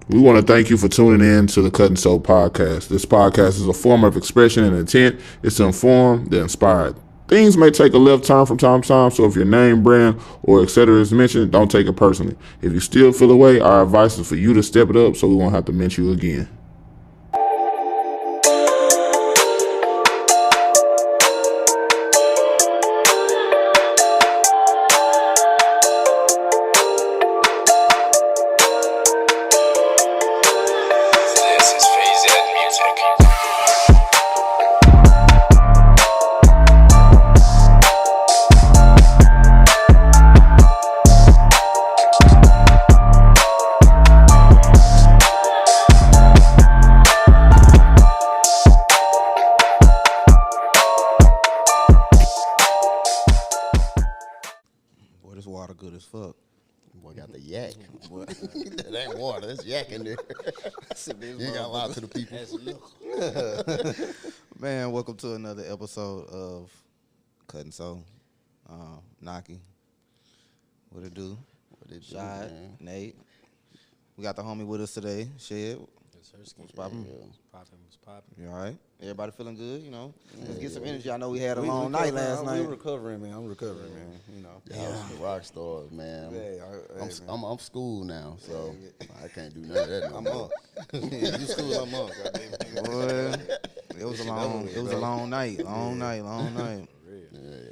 We want to thank you for tuning in to the Cut and Sew podcast. This podcast is a form of expression and intent. It's to inform the inspired. Things may take a left turn from time to time, so if your name, brand, or etc. is mentioned, don't take it personally. If you still feel away, our advice is for you to step it up so we won't have to mention you again. Good as fuck. Boy got the yak. Boy, that ain't water. That's yak in there. You ain't got to lie to the people. Man, welcome to another episode of Cut and Sew. Naki. What it do? Shad, Nate. We got the homie with us today, Shed. What's poppin'? What's poppin'? You all right? Everybody feeling good, you know? Let's get some energy. I know we had a long night last night. We recovering, man. I'm recovering, man. You know. Yeah, rock stars, man. Yeah, I'm school now, so I can't do none of that. I'm up. You school, I'm up. Boy, it was a long night. Long night.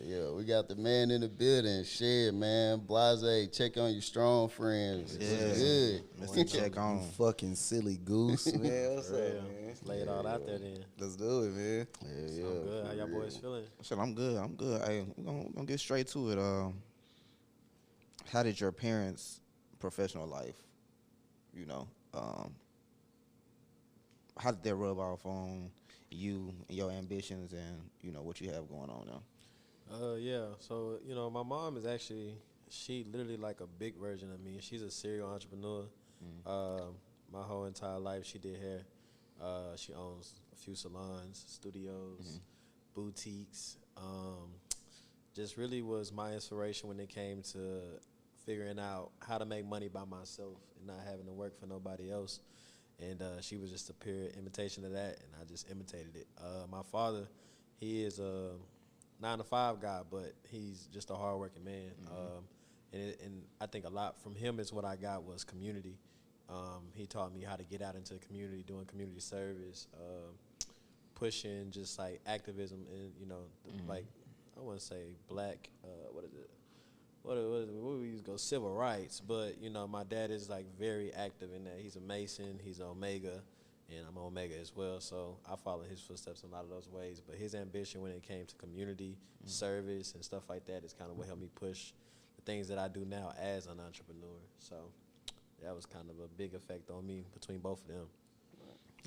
Yeah, we got the man in the building, Shed, man. Blase, check on your strong friends. Yeah. Good. Mr. Check on. Fucking silly Goose. Man, what's up, man? Lay it all out there then. Let's do it, man. Yeah. I'm good. How y'all boys feeling? Shit, I'm good. Hey, we're gonna get straight to it. How did your parents' professional life, you know, how did that rub off on you and your ambitions and, you know, what you have going on now? Yeah. So, you know, my mom is actually, she literally like a big version of me. She's a serial entrepreneur. My whole entire life she did hair. She owns a few salons, studios, boutiques. Just really was my inspiration when it came to figuring out how to make money by myself and not having to work for nobody else. And she was just a pure imitation of that, and I just imitated it. My father, he is a 9-to-5 guy, but he's just a hardworking man. And I think a lot from him is what I got was community. He taught me how to get out into the community, doing community service, pushing just like activism and, you know, like, I want to say black, what is it? What we use go civil rights, but you know my dad is like very active in that. He's a Mason, he's an Omega, and I'm Omega as well. So I follow his footsteps in a lot of those ways. But his ambition when it came to community service and stuff like that is kind of what helped me push the things that I do now as an entrepreneur. So that was kind of a big effect on me between both of them.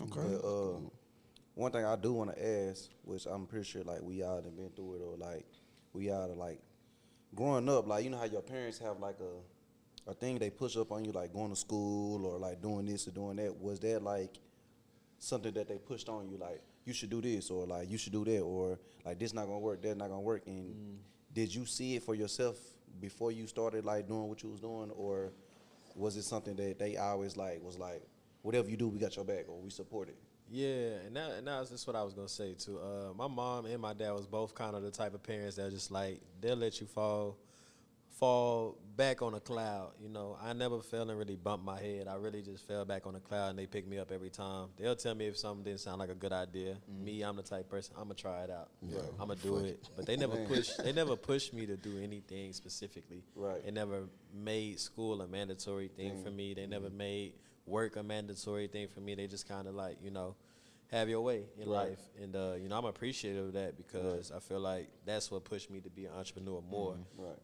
Okay. But, one thing I do want to ask, which I'm pretty sure like we all done been through it, or like we all like growing up, like you know how your parents have like a thing they push up on you, like going to school or like doing this or doing that. Was that like something that they pushed on you, like you should do this or like you should do that, or like this not gonna work, that not gonna work? And did you see it for yourself before you started like doing what you was doing, or was it something that they always like was like, whatever you do, we got your back or we support it? Yeah, and that's what I was gonna say too. My mom and my dad was both kind of the type of parents that just like they'll let you fall back on a cloud. You know, I never fell and really bumped my head. I really just fell back on a cloud, and they pick me up every time. They'll tell me if something didn't sound like a good idea. Me, I'm the type of person I'm gonna try it out. I'm gonna do it, but they never push. They never pushed me to do anything specifically. Right. They never made school a mandatory thing for me. They never made work a mandatory thing for me. They just kind of like, you know, have your way in life. And, you know, I'm appreciative of that because I feel like that's what pushed me to be an entrepreneur more.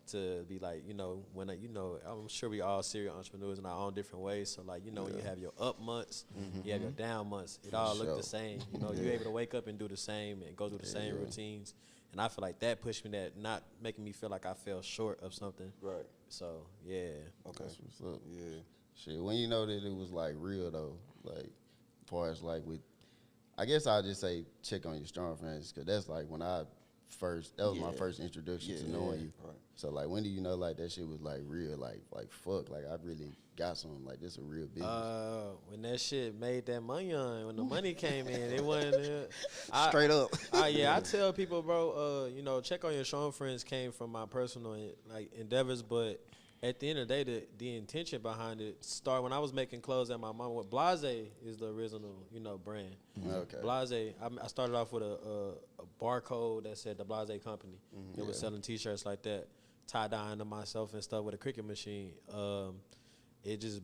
To be like, you know, when, you know, I'm sure we all serial entrepreneurs in our own different ways. So, like, you know, when you have your up months, you have your down months, it all look the same. You know, you're able to wake up and do the same and go through the same routines. And I feel like that pushed me, that not making me feel like I fell short of something. Right. So, yeah. Okay. That's what's up. Yeah. Shit, when you know that it was like real though, like as far as like with, I guess I'll just say check on your strong friends, because that's like when I my first introduction to knowing you. Right. So like, when do you know like that shit was like real, like fuck, like I really got something, like this a real business? When that shit made that money on, when the money came in, it wasn't Straight up. yeah, I tell people, bro, check on your strong friends came from my personal like endeavors, but at the end of the day, the intention behind it started when I was making clothes at my mom. What Blase is the original, brand. Okay. Blase, I started off with a barcode that said the Blase company. It was selling T-shirts like that, tie-dyeing to myself and stuff with a Cricut machine. It just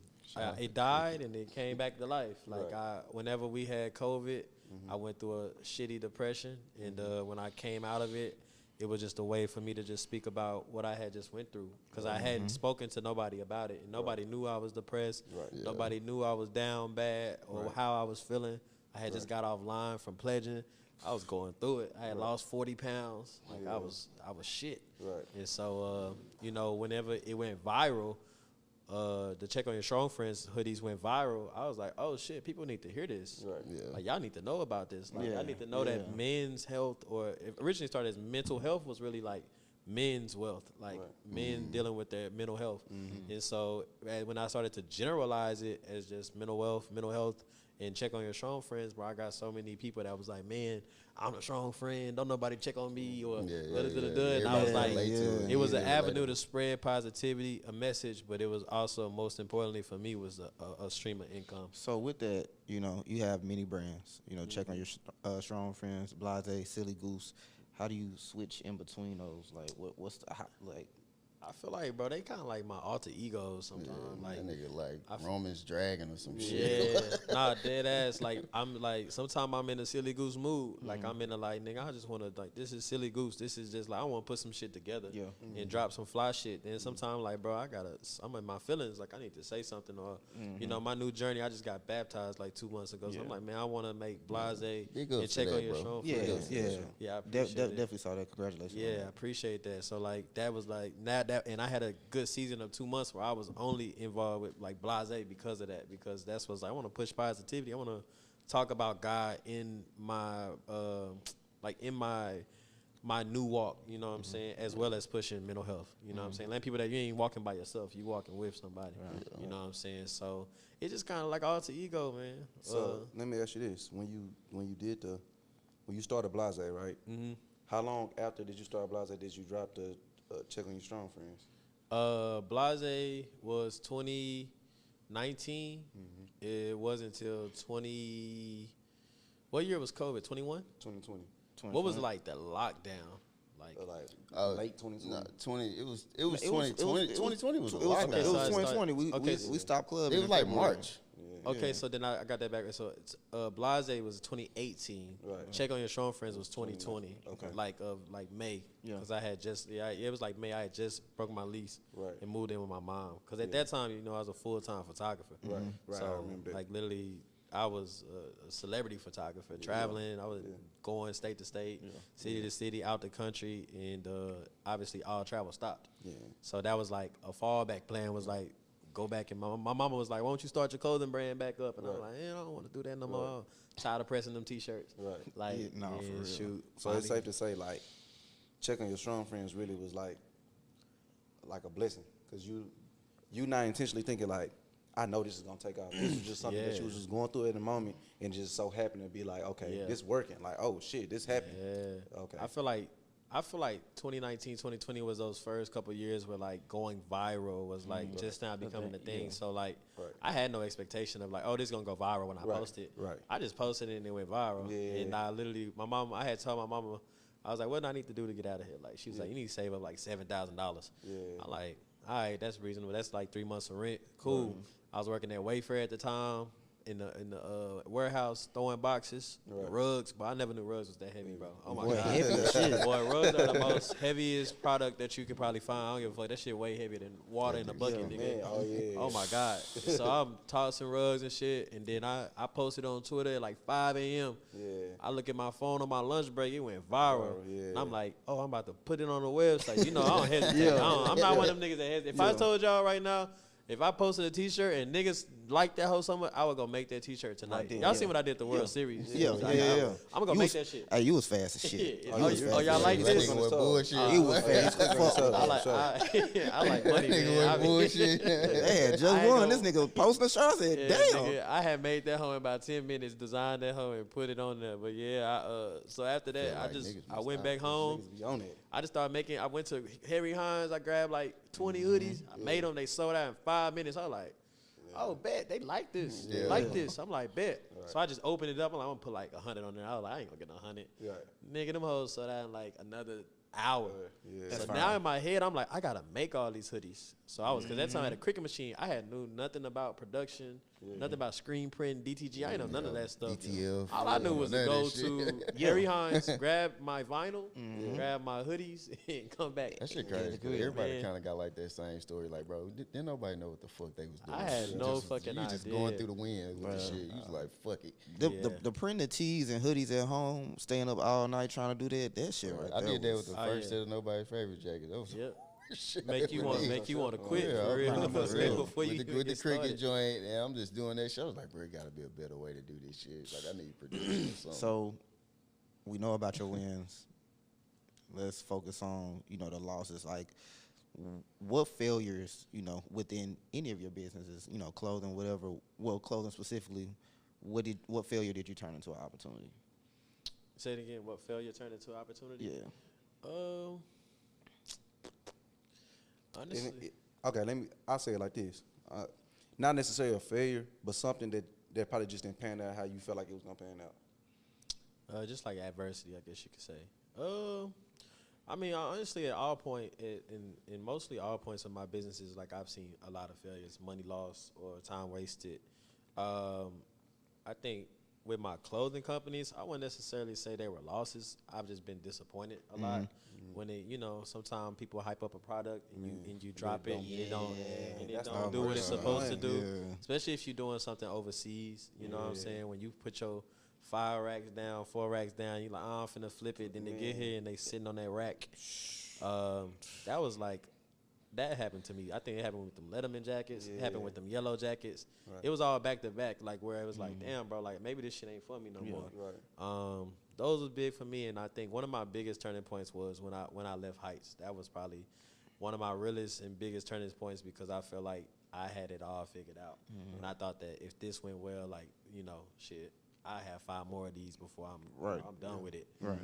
it died and it came back to life. Like whenever we had COVID, I went through a shitty depression, and when I came out of it, it was just a way for me to just speak about what I had just went through, because I hadn't spoken to nobody about it, and nobody knew I was depressed. Nobody knew I was down bad or how I was feeling. I had just got offline from pledging. I was going through it. I had lost 40 pounds. Like I was shit. Right. And so whenever it went viral, the Check on Your Strong Friends hoodies went viral. I was like, oh shit, people need to hear this. Right. Yeah. Like y'all need to know about this. Like I need to know that men's health, or it originally started as mental health, was really like men's wealth, like men dealing with their mental health. And so when I started to generalize it as just mental wealth, mental health, and Check on Your Strong Friends, bro, I got so many people that was like, man, I'm a strong friend, don't nobody check on me, or and I was like, it was an avenue to spread positivity, a message, but it was also, most importantly for me, was a stream of income. So with that, you have many brands. Check on your strong friends, Blase, Silly Goose. How do you switch in between those? Like, what's the like? I feel like, bro, they kind of like my alter egos sometimes. Like that nigga like Roman's Dragon or some shit. Yeah, nah, dead ass. Like I'm like, sometimes I'm in a Silly Goose mood. Like I'm in a like, nigga, I just want to like, this is Silly Goose. This is just like, I want to put some shit together and drop some fly shit. Then sometimes like, bro, I'm in my feelings. Like I need to say something, or my new journey. I just got baptized like 2 months ago. So I'm like, man, I want to make Blase and Check on Your Strong Friends. Yeah. I appreciate that. Definitely saw that. Congratulations. Yeah, I appreciate that. So like, that was like and I had a good season of 2 months where I was only involved with like Blase because of that, because that's what's like, I want to push positivity. I want to talk about God in my my new walk, you know what I'm saying, as well as pushing mental health, you know what I'm saying, letting people that you ain't walking by yourself, you walking with somebody, you know what I'm saying. So it's just kind of like alter ego, man. So let me ask you this: when you started Blase, right? How long after did you start Blase did you drop the Check on Your Strong Friends? Blase was 2019. It wasn't until what year was COVID? 21? 2020. What was like the lockdown? Like late 2020. It was 2020. 2020 was a It lockdown. was 2020. We stopped clubbing. It was like March. Okay, so then I got that back. So Blase was 2018. Right. Check on Your Strong Friends was 2020. Okay. Like May. Because I had just it was like May. I had just broke my lease and moved in with my mom. Because at that time, I was a full-time photographer. Right. So I remember that. like literally, I was a celebrity photographer, traveling. I was going state to state, city to city, out the country, and obviously all travel stopped. Yeah. So that was like a fallback plan. Was like, go back, and my mama was like, why don't you start your clothing brand back up? And I'm like, I don't want to do that no more. I'm tired of pressing them T-shirts. Right. Like, for real. shoot. So it's safe to say, like, Check on Your Strong Friends really was like a blessing, because you not intentionally thinking like, I know this is gonna take off. This was just something that you was just going through at the moment, and just so happened to be like, okay, this working. Like, oh shit, this happened. Yeah. Okay. I feel like 2019, 2020 was those first couple of years where like going viral was like just now becoming a thing. So like I had no expectation of like, oh, this is gonna go viral when I post it. Right. I just posted it and it went viral. Yeah. And I literally, I had told my mama, I was like, what do I need to do to get out of here? Like, she was like, you need to save up like $7,000. Yeah. I'm like, all right, that's reasonable. That's like 3 months of rent. Cool. I was working at Wayfair at the time, in the warehouse throwing boxes, rugs, but I never knew rugs was that heavy, bro. Oh my god, heavy shit. Boy, rugs are the most heaviest product that you could probably find. I don't give a fuck. That shit way heavier than water in a bucket, nigga. Man. Oh yeah. Oh my god. So I'm tossing rugs and shit, and then I posted on Twitter at like 5 a.m. Yeah. I look at my phone on my lunch break, it went viral. Yeah. And I'm like, oh, I'm about to put it on the website. I don't hesitate. I'm not one of them niggas that hesitate. If I told y'all right now, if I posted a T-shirt and niggas like that whole so much, I would go make that T-shirt tonight. then, Y'all yeah. seen what I did at the World Series? Yeah. I'm gonna go make that shit. Hey, you was fast as shit. Oh, y'all like That this? nigga was bullshit. He was fast as fuck. I like money, That nigga man. was bullshit. They had just I ain't won. gonna- This nigga was posting a shirt. I said, Yeah, damn. nigga, I had made that hoe in about 10 minutes, designed that hoe and put it on there. But yeah, so after that, Feel like niggas I must went not- back home. Niggas be on it. I just started making. I went to Harry Hines. I grabbed like 20 hoodies. I made them. They sold out in 5 minutes. I was like, oh, bet they like this. They like this. I'm like, bet. So I just opened it up. I'm like, I'm gonna put like 100 on there. I was like, I ain't gonna get 100. Right. Nigga, them hoes sold out in like another hour. Yeah. So now in my head, I'm like, I gotta make all these hoodies. So I was, cause that time I had a Cricut machine. I had knew nothing about production, nothing about screen print, DTG. I ain't know none of that stuff. DTF. All I knew was to None go of that shit. to Harry Hines, grab my vinyl, grab my hoodies, and come back. That shit crazy. Yeah, Everybody man. kind of got like that same story. Like, bro, didn't nobody know what the fuck they was doing. I had You no just- fucking You just idea. going through the wind with the shit. You was like, fuck it. The printed tees and hoodies at home, staying up all night trying to do that shit right I there did that was- with the Oh, first yeah. set of nobody's favorite jacket. That was Yep. shit. Make you want to quit Yeah, for real. I'm for real. Before you with even the get cricket started. joint, and I'm just doing that shit. I was like, bro, it gotta be a better way to do this shit. Like, I need producers or something. So, we know about your wins. Let's focus on, the losses. Like, what failures, within any of your businesses, clothing, whatever, well, clothing specifically, what failure did you turn into an opportunity? Say it again. What failure turned into opportunity? Yeah. Honestly, I'll say it like this. Not necessarily a failure, but something that probably just didn't pan out how you felt like it was gonna pan out. just like adversity, I guess you could say. I mean, honestly, at all point, in mostly all points of my businesses, like I've seen a lot of failures, money lost or time wasted. I think with my clothing companies, I wouldn't necessarily say they were losses. I've just been disappointed a lot when it, sometimes people hype up a product and you drop it and it don't do what it's supposed to do. Yeah. Especially if you're doing something overseas, you know what I'm saying? When you put your 4 racks down, you're like, oh, I'm finna flip it. Then they get here and they sitting on that rack. That was like, that happened to me. I think it happened with them Letterman jackets. It happened with them yellow jackets. Right. It was all back to back, like where it was like, damn, bro, like maybe this shit ain't for me no more. Right. Those was big for me, and I think one of my biggest turning points was when I left Heights. That was probably one of my realest and biggest turning points because I felt like I had it all figured out, and I thought that if this went well, like shit, I have 5 more of these before I'm done with it. Right.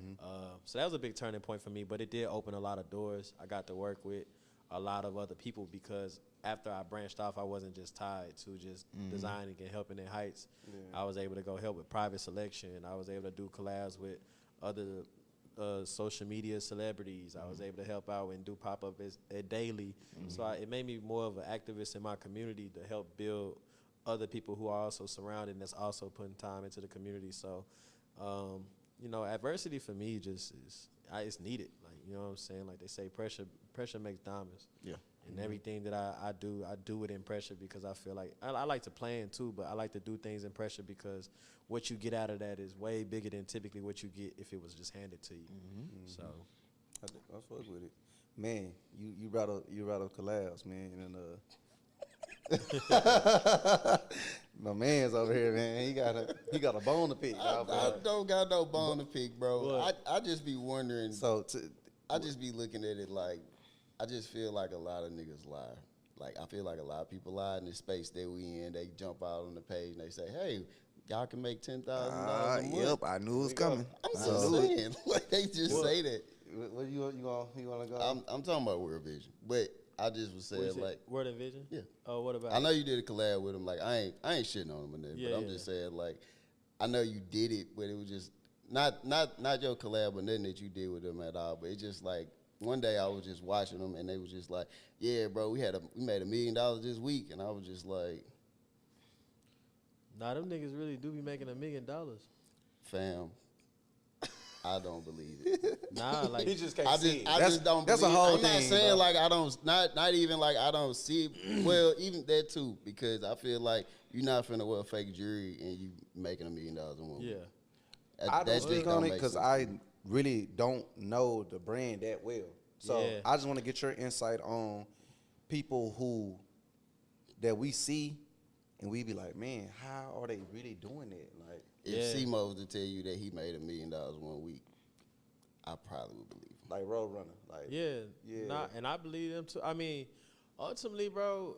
So that was a big turning point for me, but it did open a lot of doors. I got to work with a lot of other people because after I branched off, I wasn't just tied to just designing and helping in Heights. I was able to go help with private selection. I was able to do collabs with other social media celebrities. I was able to help out and do pop-up at daily. So it made me more of an activist in my community to help build other people who are also surrounded and that's also putting time into the community. So, adversity for me just it's needed. Like, you know what I'm saying? Like they say, pressure makes diamonds. Yeah. And everything that I do it in pressure because I feel like I like to plan too, but I like to do things in pressure because what you get out of that is way bigger than typically what you get if it was just handed to you. So I fuck with it, man. You rather collabs, man, and my man's over here, man. He got a bone to pick. I don't got no bone to pick, bro. I just be wondering. So I just be looking at it like, I just feel like a lot of niggas lie. Like, I feel like a lot of people lie in the space that we in. They jump out on the page and they say, hey, y'all can make $10,000 a month. Yep, I knew it was coming. I'm just saying. Like, they just say that. what you wanna go? I'm talking about World Vision. But I just was what you saying, said? like, Word and Vision? yeah. Oh, what about I know you did a collab with him. Like, I ain't shitting on him or nothing, Yeah, but I'm yeah. just saying, like, I know you did it, but it was just not your collab or nothing that you did with him at all. But it's just like, one day I was just watching them and they was just like, yeah, bro, we made $1 million this week. And I was just like, Nah, them niggas really do be making $1 million. fam, I don't believe it. Nah, like He just can't I see. just don't That's believe a whole I'm not thing, saying bro. like I don't, not even like I don't see it. Well, even that too, because I feel like you're not finna wear a fake jewelry and you making $1 million a month. yeah. I That don't just speak don't on it make because sense. I really don't know the brand that well. So Yeah. I just want to get your insight on people that we see and we be like, man, how are they really doing it? Like, If C-Mo was to tell you that he made $1 million 1 week, I probably would believe him. like Roadrunner, like Yeah. And I believe them too. I mean, ultimately, bro,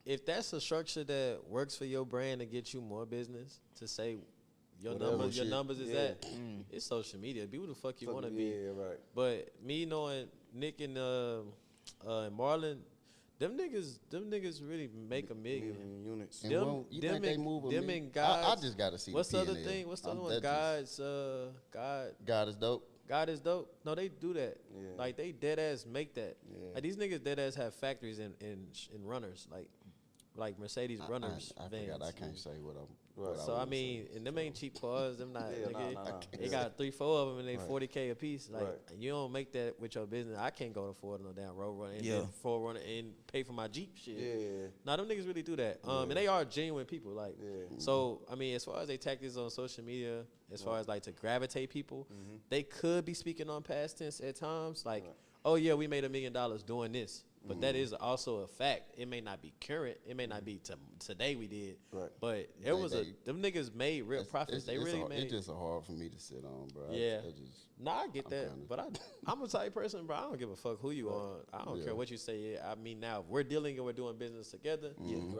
if that's a structure that works for your brand to get you more business, to say your numbers is that, it's social media. Be who the fuck you want to be. Yeah, right. But me knowing Nick and Marlon, them niggas really make $1 million. Units. And you think they move $1 million? and guys. I just got to see What's the the other P&L. thing? What's the other one? That God is dope. God is dope. No, they do that. Yeah. Like they dead ass make that. Yeah. Like these niggas dead ass have factories in runners, like Mercedes runners I vans. forgot. I can't say what I'm. Right. What So I was mean, and them ain't cheap cars. Them not. Yeah, nigga, nah. They Yeah. got 3-4 of them and they Right. $40K a piece. Like you don't make that with your business. I can't go to Ford no damn road runner and then Forerunner and pay for my Jeep shit. Yeah. Nah, them niggas really do that. And they are genuine people. Like, Yeah. so I mean, as far as they tactics on social media, as far as like to gravitate people, they could be speaking on past tense at times. Like, oh yeah, we made $1 million doing this. But that is also a fact. It may not be current. It may not be today we did. Right. But them niggas made real profits. They really made. It's just hard for me to sit on, bro. Yeah. I I get that. But I'm a type person, bro. I don't give a fuck who you on. I don't care what you say. I mean, now if we're dealing and we're doing business together,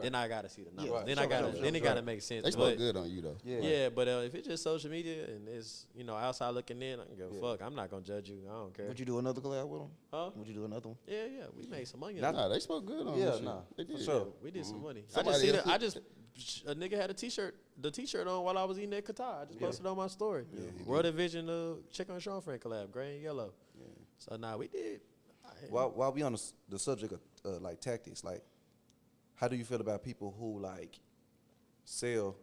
then I gotta see the numbers. Right. Then it gotta make sense. They spoke good on you though. Yeah, but if it's just social media and it's outside looking in, I can give a fuck. I'm not gonna judge you. I don't care. Would you do another collab with them? Huh? Would you do another one? Yeah, we made some money. Nah, they spoke good on Yeah, this shit. nah, They did. for sure. We did some money. Somebody A nigga had the t-shirt on while I was eating at Qatar. I just posted on my story. World Division Chicken and Sean Frank collab, gray and yellow. So we did. While we on the subject of like tactics, like, how do you feel about people who like sell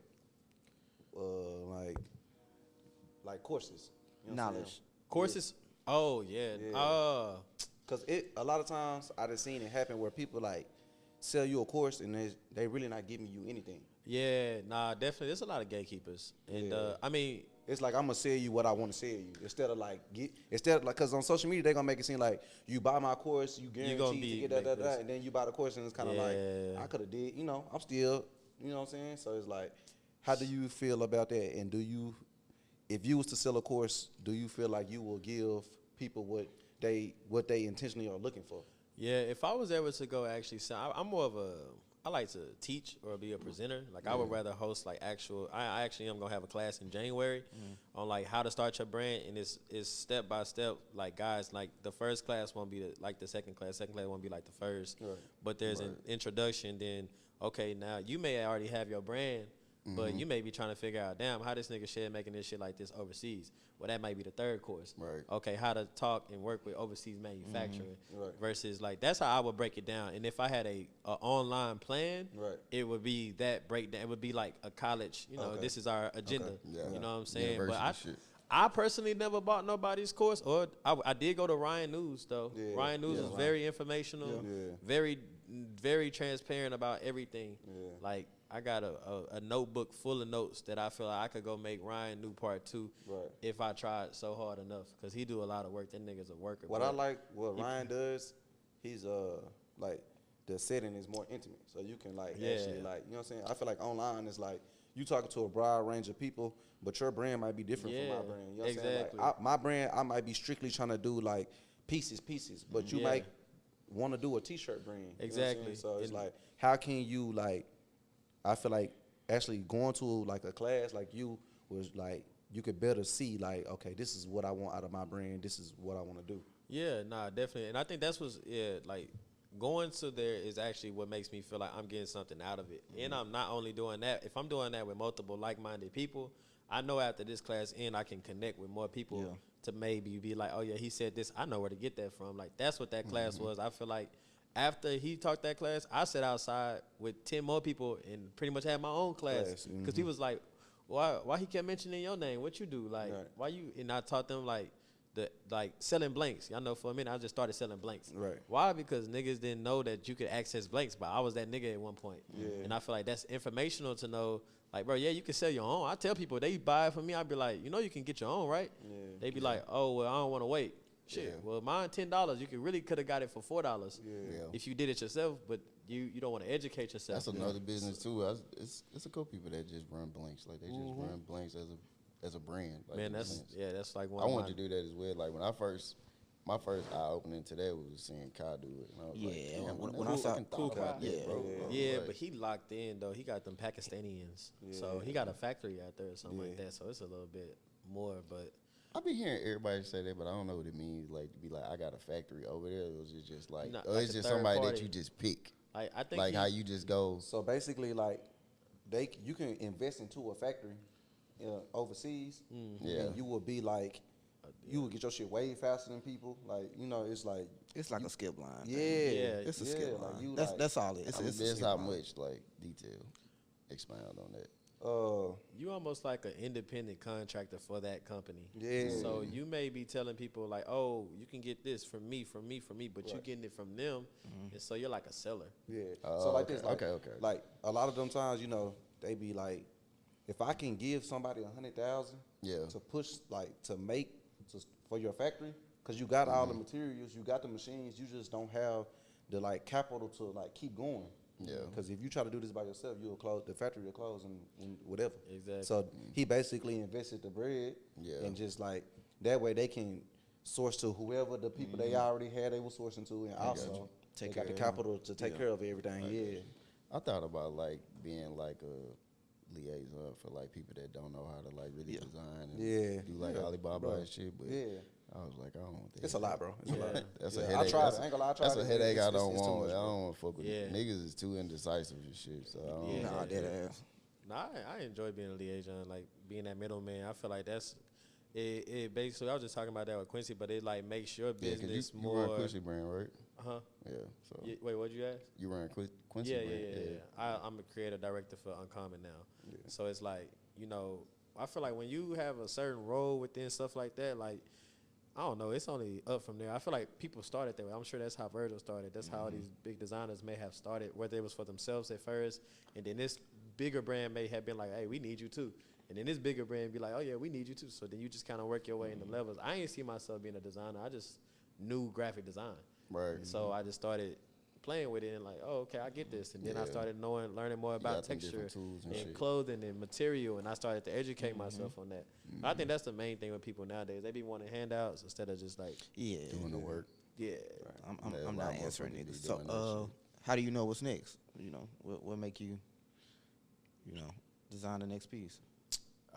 like courses? You know what I'm saying? Knowledge. Courses. Oh yeah. Yeah. Cause a lot of times I done seen it happen where people like sell you a course and they really not giving you anything. Yeah, definitely. There's a lot of gatekeepers, and I mean, it's like I'm gonna sell you what I want to sell you instead of cause on social media they gonna make it seem like you buy my course, you guaranteed to get that, and then you buy the course and it's kind of like I could have did, I'm still, you know what I'm saying? So it's like, how do you feel about that? And if you was to sell a course, do you feel like you will give people what they intentionally are looking for? Yeah, if I was ever to go actually, I'm more of I like to teach or be a presenter. Like I would rather host like I actually am gonna have a class in January on like how to start your brand, and it's step by step. Like guys, like the first class won't be like the second class won't be like the first. Right. But there's an introduction. Then okay, now you may already have your brand. But you may be trying to figure out, damn, how this nigga Shed making this shit like this overseas. Well, that might be the third course. Right. Okay, how to talk and work with overseas manufacturing versus like that's how I would break it down. And if I had a online plan, it would be that breakdown. It would be like a college. This is our agenda. Okay. Yeah. You know what I'm saying? University but I personally never bought nobody's course, or I did go to Ryan News though. Yeah. Ryan News is very informational, very very transparent about everything. Yeah. Like I got a notebook full of notes that I feel like I could go make Ryan New Part 2 if I tried so hard enough, because he do a lot of work. That nigga's a worker. What I like, what Ryan does, he's like the setting is more intimate, so you can like actually like, you know what I'm saying? I feel like online is like you talking to a broad range of people, but your brand might be different from my brand. You know what I'm saying? Like, my brand, I might be strictly trying to do like pieces, but you might want to do a t-shirt brand. Exactly. So it's like, how can you like? I feel like actually going to like a class like you was like, you could better see like, okay, this is what I want out of my brand. This is what I want to do. Yeah, definitely. And I think that's what's, like going to there is actually what makes me feel like I'm getting something out of it. And I'm not only doing that, if I'm doing that with multiple like-minded people, I know after this class I can connect with more people to maybe be like, oh yeah, he said this. I know where to get that from. Like that's what that class was. I feel like after he taught that class, I sat outside with 10 more people and pretty much had my own class. Because he was like, why he kept mentioning your name? What you do? Like, why you? And I taught them like selling blanks. Y'all know for a minute, I just started selling blanks. Right. Why? Because niggas didn't know that you could access blanks, but I was that nigga at one point. Yeah. And I feel like that's informational to know. Like, bro, yeah, you can sell your own. I tell people, they buy it from me. I'd be like, you can get your own, right? Yeah. They be like, oh, well, I don't want to wait. Shit, well, mine $10. You could have got it for $4 if you did it yourself. But you don't want to educate yourself. That's another business too. It's a couple people that just run blanks. Like they just run blanks as a brand. Like Man, that's like one. I wanted to do that as well. Like when my first eye opening to that was seeing Kai do it. And I was Yeah, like, when I saw cool about that, bro. Yeah, Like, but he locked in though. He got them Pakistanians, so he got a factory out there or something like that. So it's a little bit more, but. I be hearing everybody say that, but I don't know what it means. Like to be like, I got a factory over there. Or is it just like, Nah, or like it's a just third somebody that party. you just pick? I think Like how you just go. So basically, like you can invest into a factory overseas, Yeah. and you will be like, you will get your shit way faster than people. Like it's like it's like a skip line. yeah, It's a skip like line. you That's all it is. I mean, It's a there's skip how line. much like detail expound on that. You almost like an independent contractor for that company. Yeah. So you may be telling people like, oh, you can get this from me, but you're getting it from them, and so you're like a seller. Yeah. Oh, So like okay, this, like, okay. like a lot of them times, they be like, if I can give somebody 100,000, Yeah. to push for your factory, because you got all the materials, you got the machines, you just don't have the like capital to like keep going. Yeah. Because if you try to do this by yourself, the factory will close and whatever. Exactly. So he basically invested the bread, Yeah. and just like that way they can source to whoever the people they already had they were sourcing to, and also Take they got care the of capital to take care of everything. Yeah. I thought about like being like a liaison for like people that don't know how to like really design and do like Alibaba and shit. But I was like, I don't want that. It's a lot, bro. It's a lot. That's a Yeah, headache. I tried That's it. I ain't gonna lie, I tried that's a it. headache I It's don't too want. much, I bro. don't want to fuck with Yeah. niggas is too indecisive and shit. So I don't. Yeah. Nah, that ass. Nah, I enjoy being a liaison, like being that middleman. I feel like that's it. Basically, I was just talking about that with Quincy, but it like makes your Yeah, 'cause business you more. run Quincy brand, right? Huh? Yeah. So Wait, what'd you ask? you run Quincy Yeah, brand. I'm a creative director for Uncommon now. So it's like, I feel like when you have a certain role within stuff like that, like, I don't know, it's only up from there. I feel like people started that way. I'm sure that's how Virgil started. That's how these big designers may have started, whether it was for themselves at first, and then this bigger brand may have been like, hey, we need you too. And then this bigger brand be like, oh, yeah, we need you too. So then you just kind of work your way in the levels. I ain't see myself being a designer. I just knew graphic design. Right. So I just started playing with it and like, oh, okay, I get this. And then I Yeah. started learning more about got them texture different tools and and shit. clothing and material, and I started to educate myself on that. I think that's the main thing with people nowadays. They be wanting handouts instead of just like, Yeah. Doing the work. yeah. I'm Yeah, a lot not more answering people it. be So, doing that shit. how do you know what's next? What make you, design the next piece?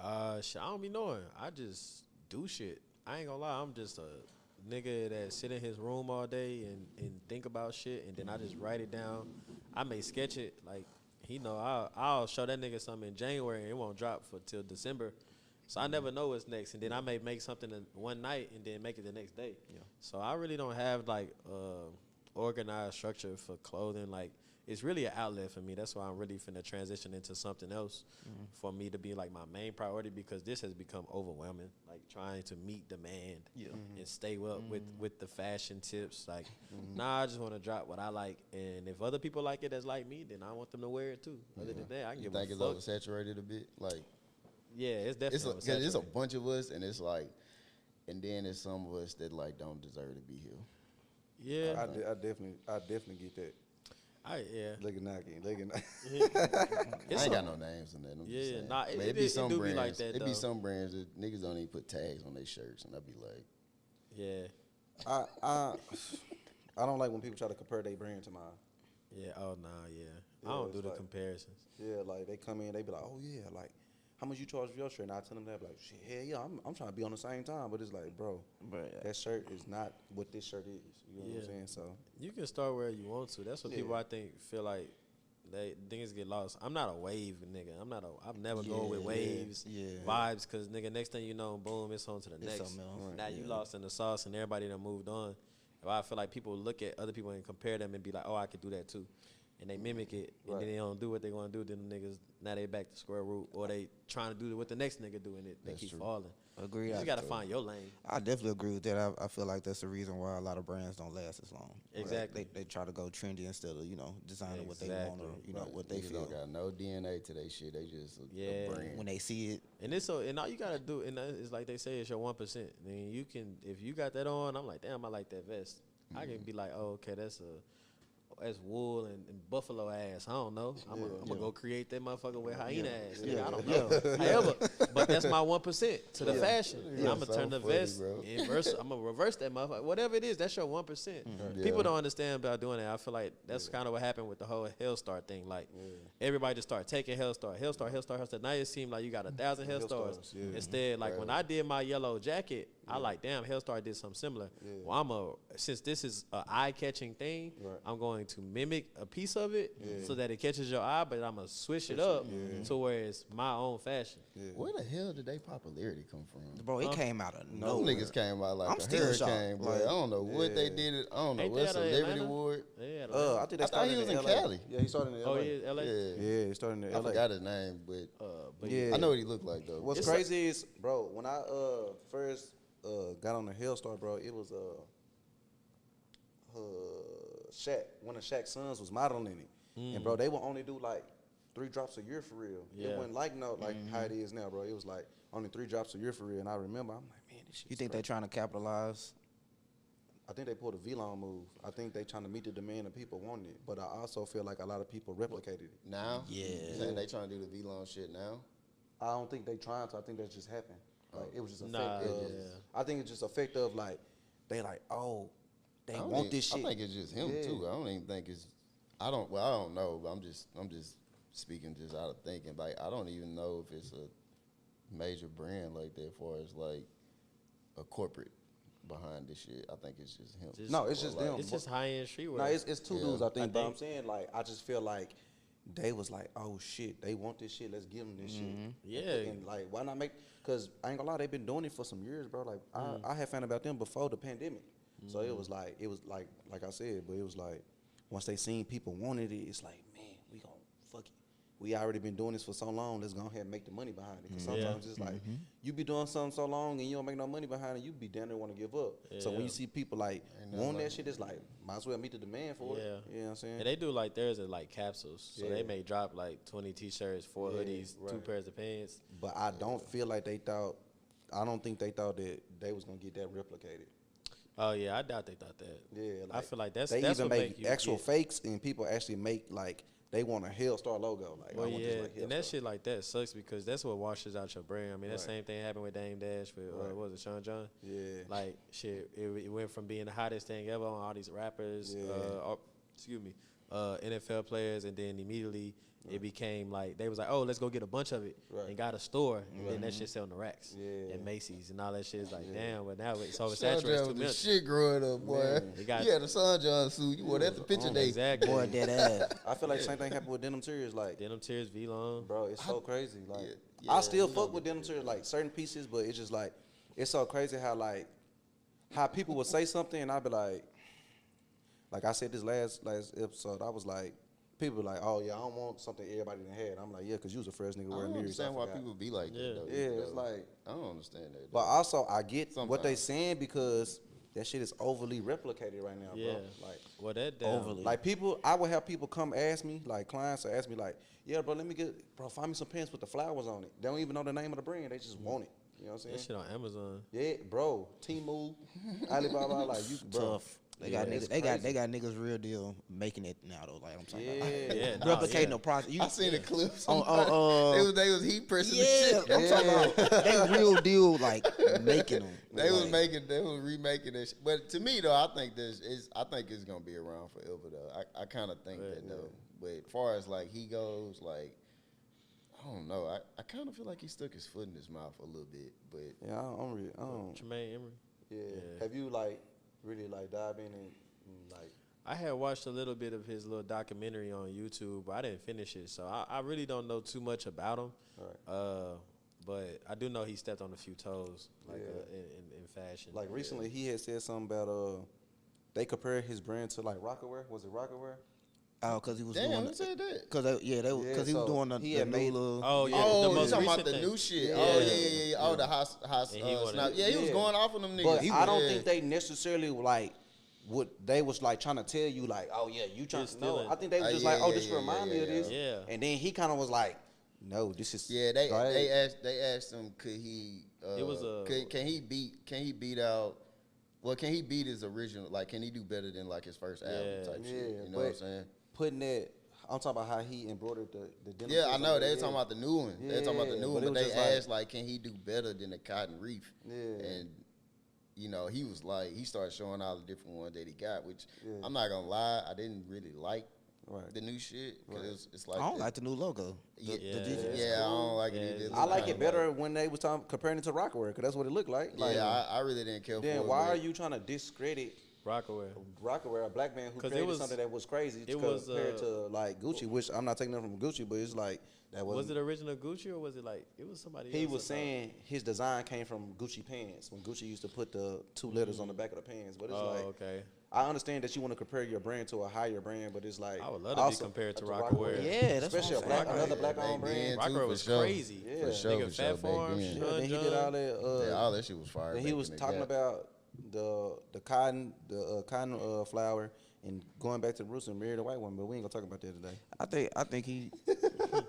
I don't be knowing. I just do shit. I ain't gonna lie. I'm just a nigga that sit in his room all day and think about shit, and then I just write it down. I may sketch it. Like, I'll show that nigga something in January, and it won't drop for till December. So I never know what's next. And then I may make something one night and then make it the next day. Yeah. So I really don't have, like, organized structure for clothing. Like, it's really an outlet for me. That's why I'm really finna transition into something else for me to be like my main priority, because this has become overwhelming. Like trying to meet demand and stay up with the fashion tips. Like, I just want to drop what I like, and if other people like it that's like me, then I want them to wear it too. Other than that, I can You give think a it's fuck. oversaturated a bit? Like Yeah, it's definitely it's a oversaturated. bunch of us, and it's like, and then there's some of us that like don't deserve to be here. Yeah, I definitely get that. Look at Nike. It's I ain't a- got no names in that. I'm Yeah, just saying. nah, But it it do- be it some do be brands. like that, It though. be some brands that niggas don't even put tags on their shirts, and I be like, yeah, I don't like when people try to compare their brand to mine. yeah. Oh nah, yeah. I Yeah, don't it's do the like- comparisons. Yeah, like they come in, they be like, oh yeah, like how much you charge for your shirt? And I tell them that, like, shit, hell yeah, I'm trying to be on the same time, but it's like, bro, But that shirt is not what this shirt is. You know what I'm Yeah. saying? So You can start where you want to. That's what people I think feel like things get lost. I'm not a wave nigga. I'm never going with waves, vibes, cause nigga, next thing you know, boom, it's on to the next. something else. Now you lost in the sauce, and everybody done moved on. If I feel like people look at other people and compare them and be like, oh, I could do that too, and they mimic it, and then they don't do what they want to do. Then the niggas now they back to square root, or they trying to do what the next nigga doing it. They keep falling. Agree. You I just gotta find your lane. I definitely agree with that. I feel like that's the reason why a lot of brands don't last as long. Exactly. They try to go trendy instead of designing what they want or Exactly. what they niggas feel. don't got no DNA to they shit. They just Yeah. a brand. When they see it, And it's so, and all you gotta do, and it's like they say, it's your 1%. I mean, you can, if you got that on, I'm like, damn, I like that vest. I can be like, oh, okay, that's as wool and buffalo ass. I don't know. I'm gonna go create that motherfucker with hyena ass. Nigga, I don't know. However, but that's my 1% to the fashion. And I'm gonna turn the vest inverse. I'm gonna reverse that motherfucker. Whatever it is, that's your 1%. People don't understand about doing that. I feel like that's kind of what happened with the whole Hellstar thing. Like everybody just started taking Hellstar. Now it seemed like you got 1,000 Hellstars. Instead, like when I did my yellow jacket, I like, damn, Hellstar did something similar. Well, since this is an eye-catching thing, I'm going to mimic a piece of it so that it catches your eye, but I'm going to switch it up to where it's my own fashion. Where the hell did they popularity come from? Bro, it came out of Those nowhere. niggas came out like I'm a still hurricane, shocked. bro. Like, I don't know what they did. I don't know Ain't what they out of celebrity Atlanta? award. I think they I thought started he was in LA. Cali. Yeah, he started in LA. Oh, yeah, LA? Yeah, he started in I LA. forgot his name, but Yeah. I know what he looked like though. What's crazy is, bro, when I first got on the Hellstar, bro, it was Shaq. One of Shaq's sons was modeling it, and bro, they would only do like 3 drops a year for real. Yeah. It wasn't like how it is now, bro. It was like only 3 drops a year for real. And I remember, I'm like, man, this shit. You think they trying to capitalize? I think they pulled a V-long move. I think they trying to meet the demand of people wanting it, but I also feel like a lot of people replicated it. Now, Yeah. you saying they trying to do the V-long shit now? I don't think they trying to. I think that just happened. Like it was just Nah, effect of. yeah. I think it's just effect of like they like, oh, they I don't want even- this shit. I think it's just him too. I don't even think it's. I don't know. But I'm just speaking just out of thinking. Like I don't even know if it's a major brand like that, as far as like a corporate behind this shit. I think it's just him. No, it's just them. It's just high-end streetwear. No, it's 2 dudes. I think. But I'm think- saying like I just feel like they was like, oh shit, they want this shit. Let's give them this shit. Yeah. And like, why not make? Cause I ain't gonna lie, they've been doing it for some years, bro. Like I had found about them before the pandemic. So it was like I said, but it was like once they seen people wanted it, it's like, man, we gonna fuck it. We already been doing this for so long. Let's go ahead and make the money behind it. Cause sometimes it's like you be doing something so long and you don't make no money behind it, you be down there want to give up. So when you see people like want that shit, it's like might as well meet the demand for it. You know what I'm saying? And they do like theirs are like capsules. So they may drop like 20 t-shirts, 4 hoodies, 2 pairs of pants. But I don't feel like they thought. I don't think they thought that they was gonna get that replicated. Oh yeah, I doubt they thought that. Yeah, I feel like that's they that's even what make you actual get. fakes, and people actually make like they want a Hellstar logo. Like, Well, I want yeah, this like and that Hellstar. shit like that sucks because that's what washes out your brand. I mean, that same thing happened with Dame Dash with what was it, Sean John? Yeah. Like shit, it went from being the hottest thing ever on all these rappers, NFL players, and then immediately it became like they was like, oh, let's go get a bunch of it and got a store, and then that shit sell in the racks and Macy's and all that shit is like, damn, but now it's oversaturated. John Too was the much. shit growing up, boy. He got- You had a Son John suit. You wore that the picture day. Exactly. Boy, dead ass. I feel like same thing happened with Denim Tears. Like, Denim Tears, V-Long. bro, it's so crazy. Like, yeah, I still fuck with Denim Tears, like certain pieces, but it's just like it's so crazy how people would say something and I'd be like I said this last episode, I was like. People like, oh yeah, I don't want something everybody done had. I'm like, yeah, cause you was the first nigga I wearing don't mirrors. understand why people be like that though. Yeah, it's like, I don't understand that. but also I get what they Sometimes. saying because that shit is overly replicated right now, Yeah. bro. Like Well, that damn. Overly. Like people, I would have people come ask me, like clients, or ask me, like, yeah, bro, find me some pants with the flowers on it. They don't even know the name of the brand, they just want it. You know what I'm saying? That shit on Amazon. Yeah, bro. Temu, Alibaba, like you, bro. Tough. They got niggas. They got niggas real deal making it now though. Like I'm talking about. Yeah, Replicating the process. I seen the clips. On, they was heat pressing yeah, the shit. I'm talking about. They real deal like making them. They was like, remaking this. But to me though, I think it's gonna be around forever though. I kind of think that though. But as far as like he goes, like I don't know. I kind of feel like he stuck his foot in his mouth a little bit. But Yeah, I don't. Tremaine Emory. Yeah. Have you like really like dive in and like? I had watched a little bit of his little documentary on YouTube, but I didn't finish it, so I really don't know too much about him. Right. But I do know he stepped on a few toes, like in fashion. Like recently, he had said something about they compared his brand to like Rockaware. Was it Rockaware? oh, cause he was damn, doing. who said that? Cause cause he was so doing the he had new made- little. Oh yeah, Oh, the you most talking about recent the thing. new shit? Yeah. Oh yeah. Oh, the hot And he wanted- snap. Yeah, he was Yeah. going off on them niggas. But I don't think they necessarily like what they was like trying to tell you like, oh yeah, you trying Just to know. stealing. I think they was just yeah, like, oh, yeah, this yeah, remind me yeah, of this. yeah. And then he kind of was like, no, this is Yeah, right. they asked him could he It was a- can he beat out Well, can he beat his original? Like, can he do better than like his first album type shit? You know what I'm saying? Putting that, I'm talking about how he embroidered the denim. Yeah, I know. They talking about the new one. Yeah, They talking about the new one, but they asked like, can he do better than the Cotton Reef? Yeah. And you know, he was like, he started showing all the different ones that he got, which I'm not gonna lie, I didn't really like the new shit because it's like I don't like the new logo. Yeah, The I don't like it either. I like it better when they was comparing it to Rockaway, because that's what it looked like. Yeah, I really didn't care for it. Then why are you trying to discredit Rockaway, a black man who created something that was crazy compared to like Gucci, which I'm not taking it from Gucci, but it's like that was it original Gucci or was it like it was somebody? He else was saying his design came from Gucci pants when Gucci used to put the 2 letters on the back of the pants, but it's okay. I understand that you want to compare your brand to a higher brand, but it's like I would love to be compared to Rockaway. Yeah, that's especially another black-owned brand. Rockaway was crazy. Yeah, for sure, Nigga, Fat Farm. Yeah, then he did all that. all that shit was fire. Then he was talking about the cotton flower and going back to the roots and married a white woman, but we ain't gonna talk about that today. I think he,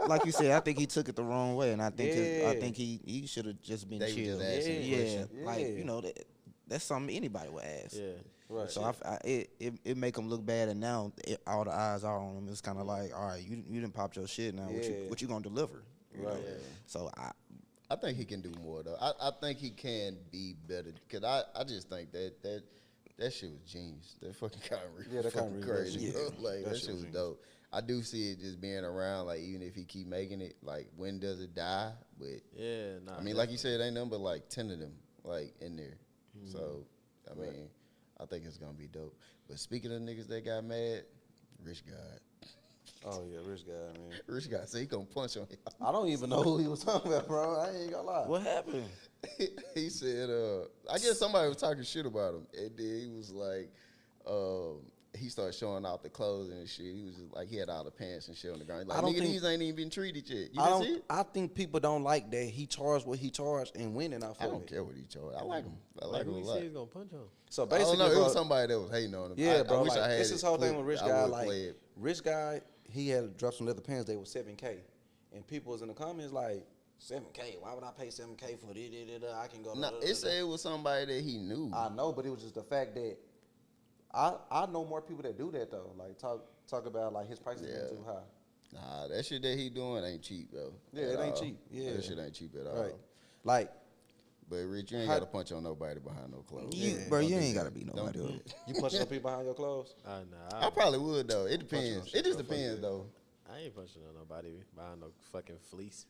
like you said, I think he took it the wrong way, and I think he should have just been They chill. was just asking the question. Like you know that's something anybody would ask. Yeah. Right. So it make him look bad, and now all the eyes are on him. It's kind of like, all right, you didn't pop your shit now. What you gonna deliver? You know? So I think he can do more though. I think he can be better because I just think that shit was genius. That fucking Cotton Reef was fucking crazy. Bro. Like that shit was dope. I do see it just being around. Like even if he keep making it, like when does it die? But I mean, like you said, ain't nothing but like 10 of them like in there. So I mean, I think it's gonna be dope. But speaking of niggas that got mad, Rich God. Oh yeah, Rich guy, man. Rich guy, so he gonna punch on him. I don't even know who he was talking about, bro. I ain't gonna lie. what happened? He said, I guess somebody was talking shit about him. And then he was like, he started showing off the clothes and shit. He was just like, he had all the pants and shit on the ground. Like, nigga, these ain't even been treated yet. You didn't see it? I think people don't like that he charged what he charged and winning off of it. I don't care what he charged. I like him. I like him a Who lot. said he's gonna punch him? So I basically, don't know. It bro, was somebody that was hating on him. yeah, bro. I wish like, I had this is whole thing with Rich guy. Like, it. Rich guy, he had dropped some leather pants. They were $7K, and people was in the comments like, $7K. Why would I pay $7K for this? I can go. No, it said it was somebody that he knew. I know, but it was just the fact that I know more people that do that though. Like talk about like his prices being too high. Nah, that shit that he doing ain't cheap though. Yeah, it ain't cheap. Yeah, that shit ain't cheap at all. Right. Like, but Rich, you ain't got to punch on nobody behind no clothes. You ain't gotta be nobody. you punch some people behind your clothes. Nah, I probably would though. It depends. It just depends though. I ain't punching on nobody behind no fucking fleece.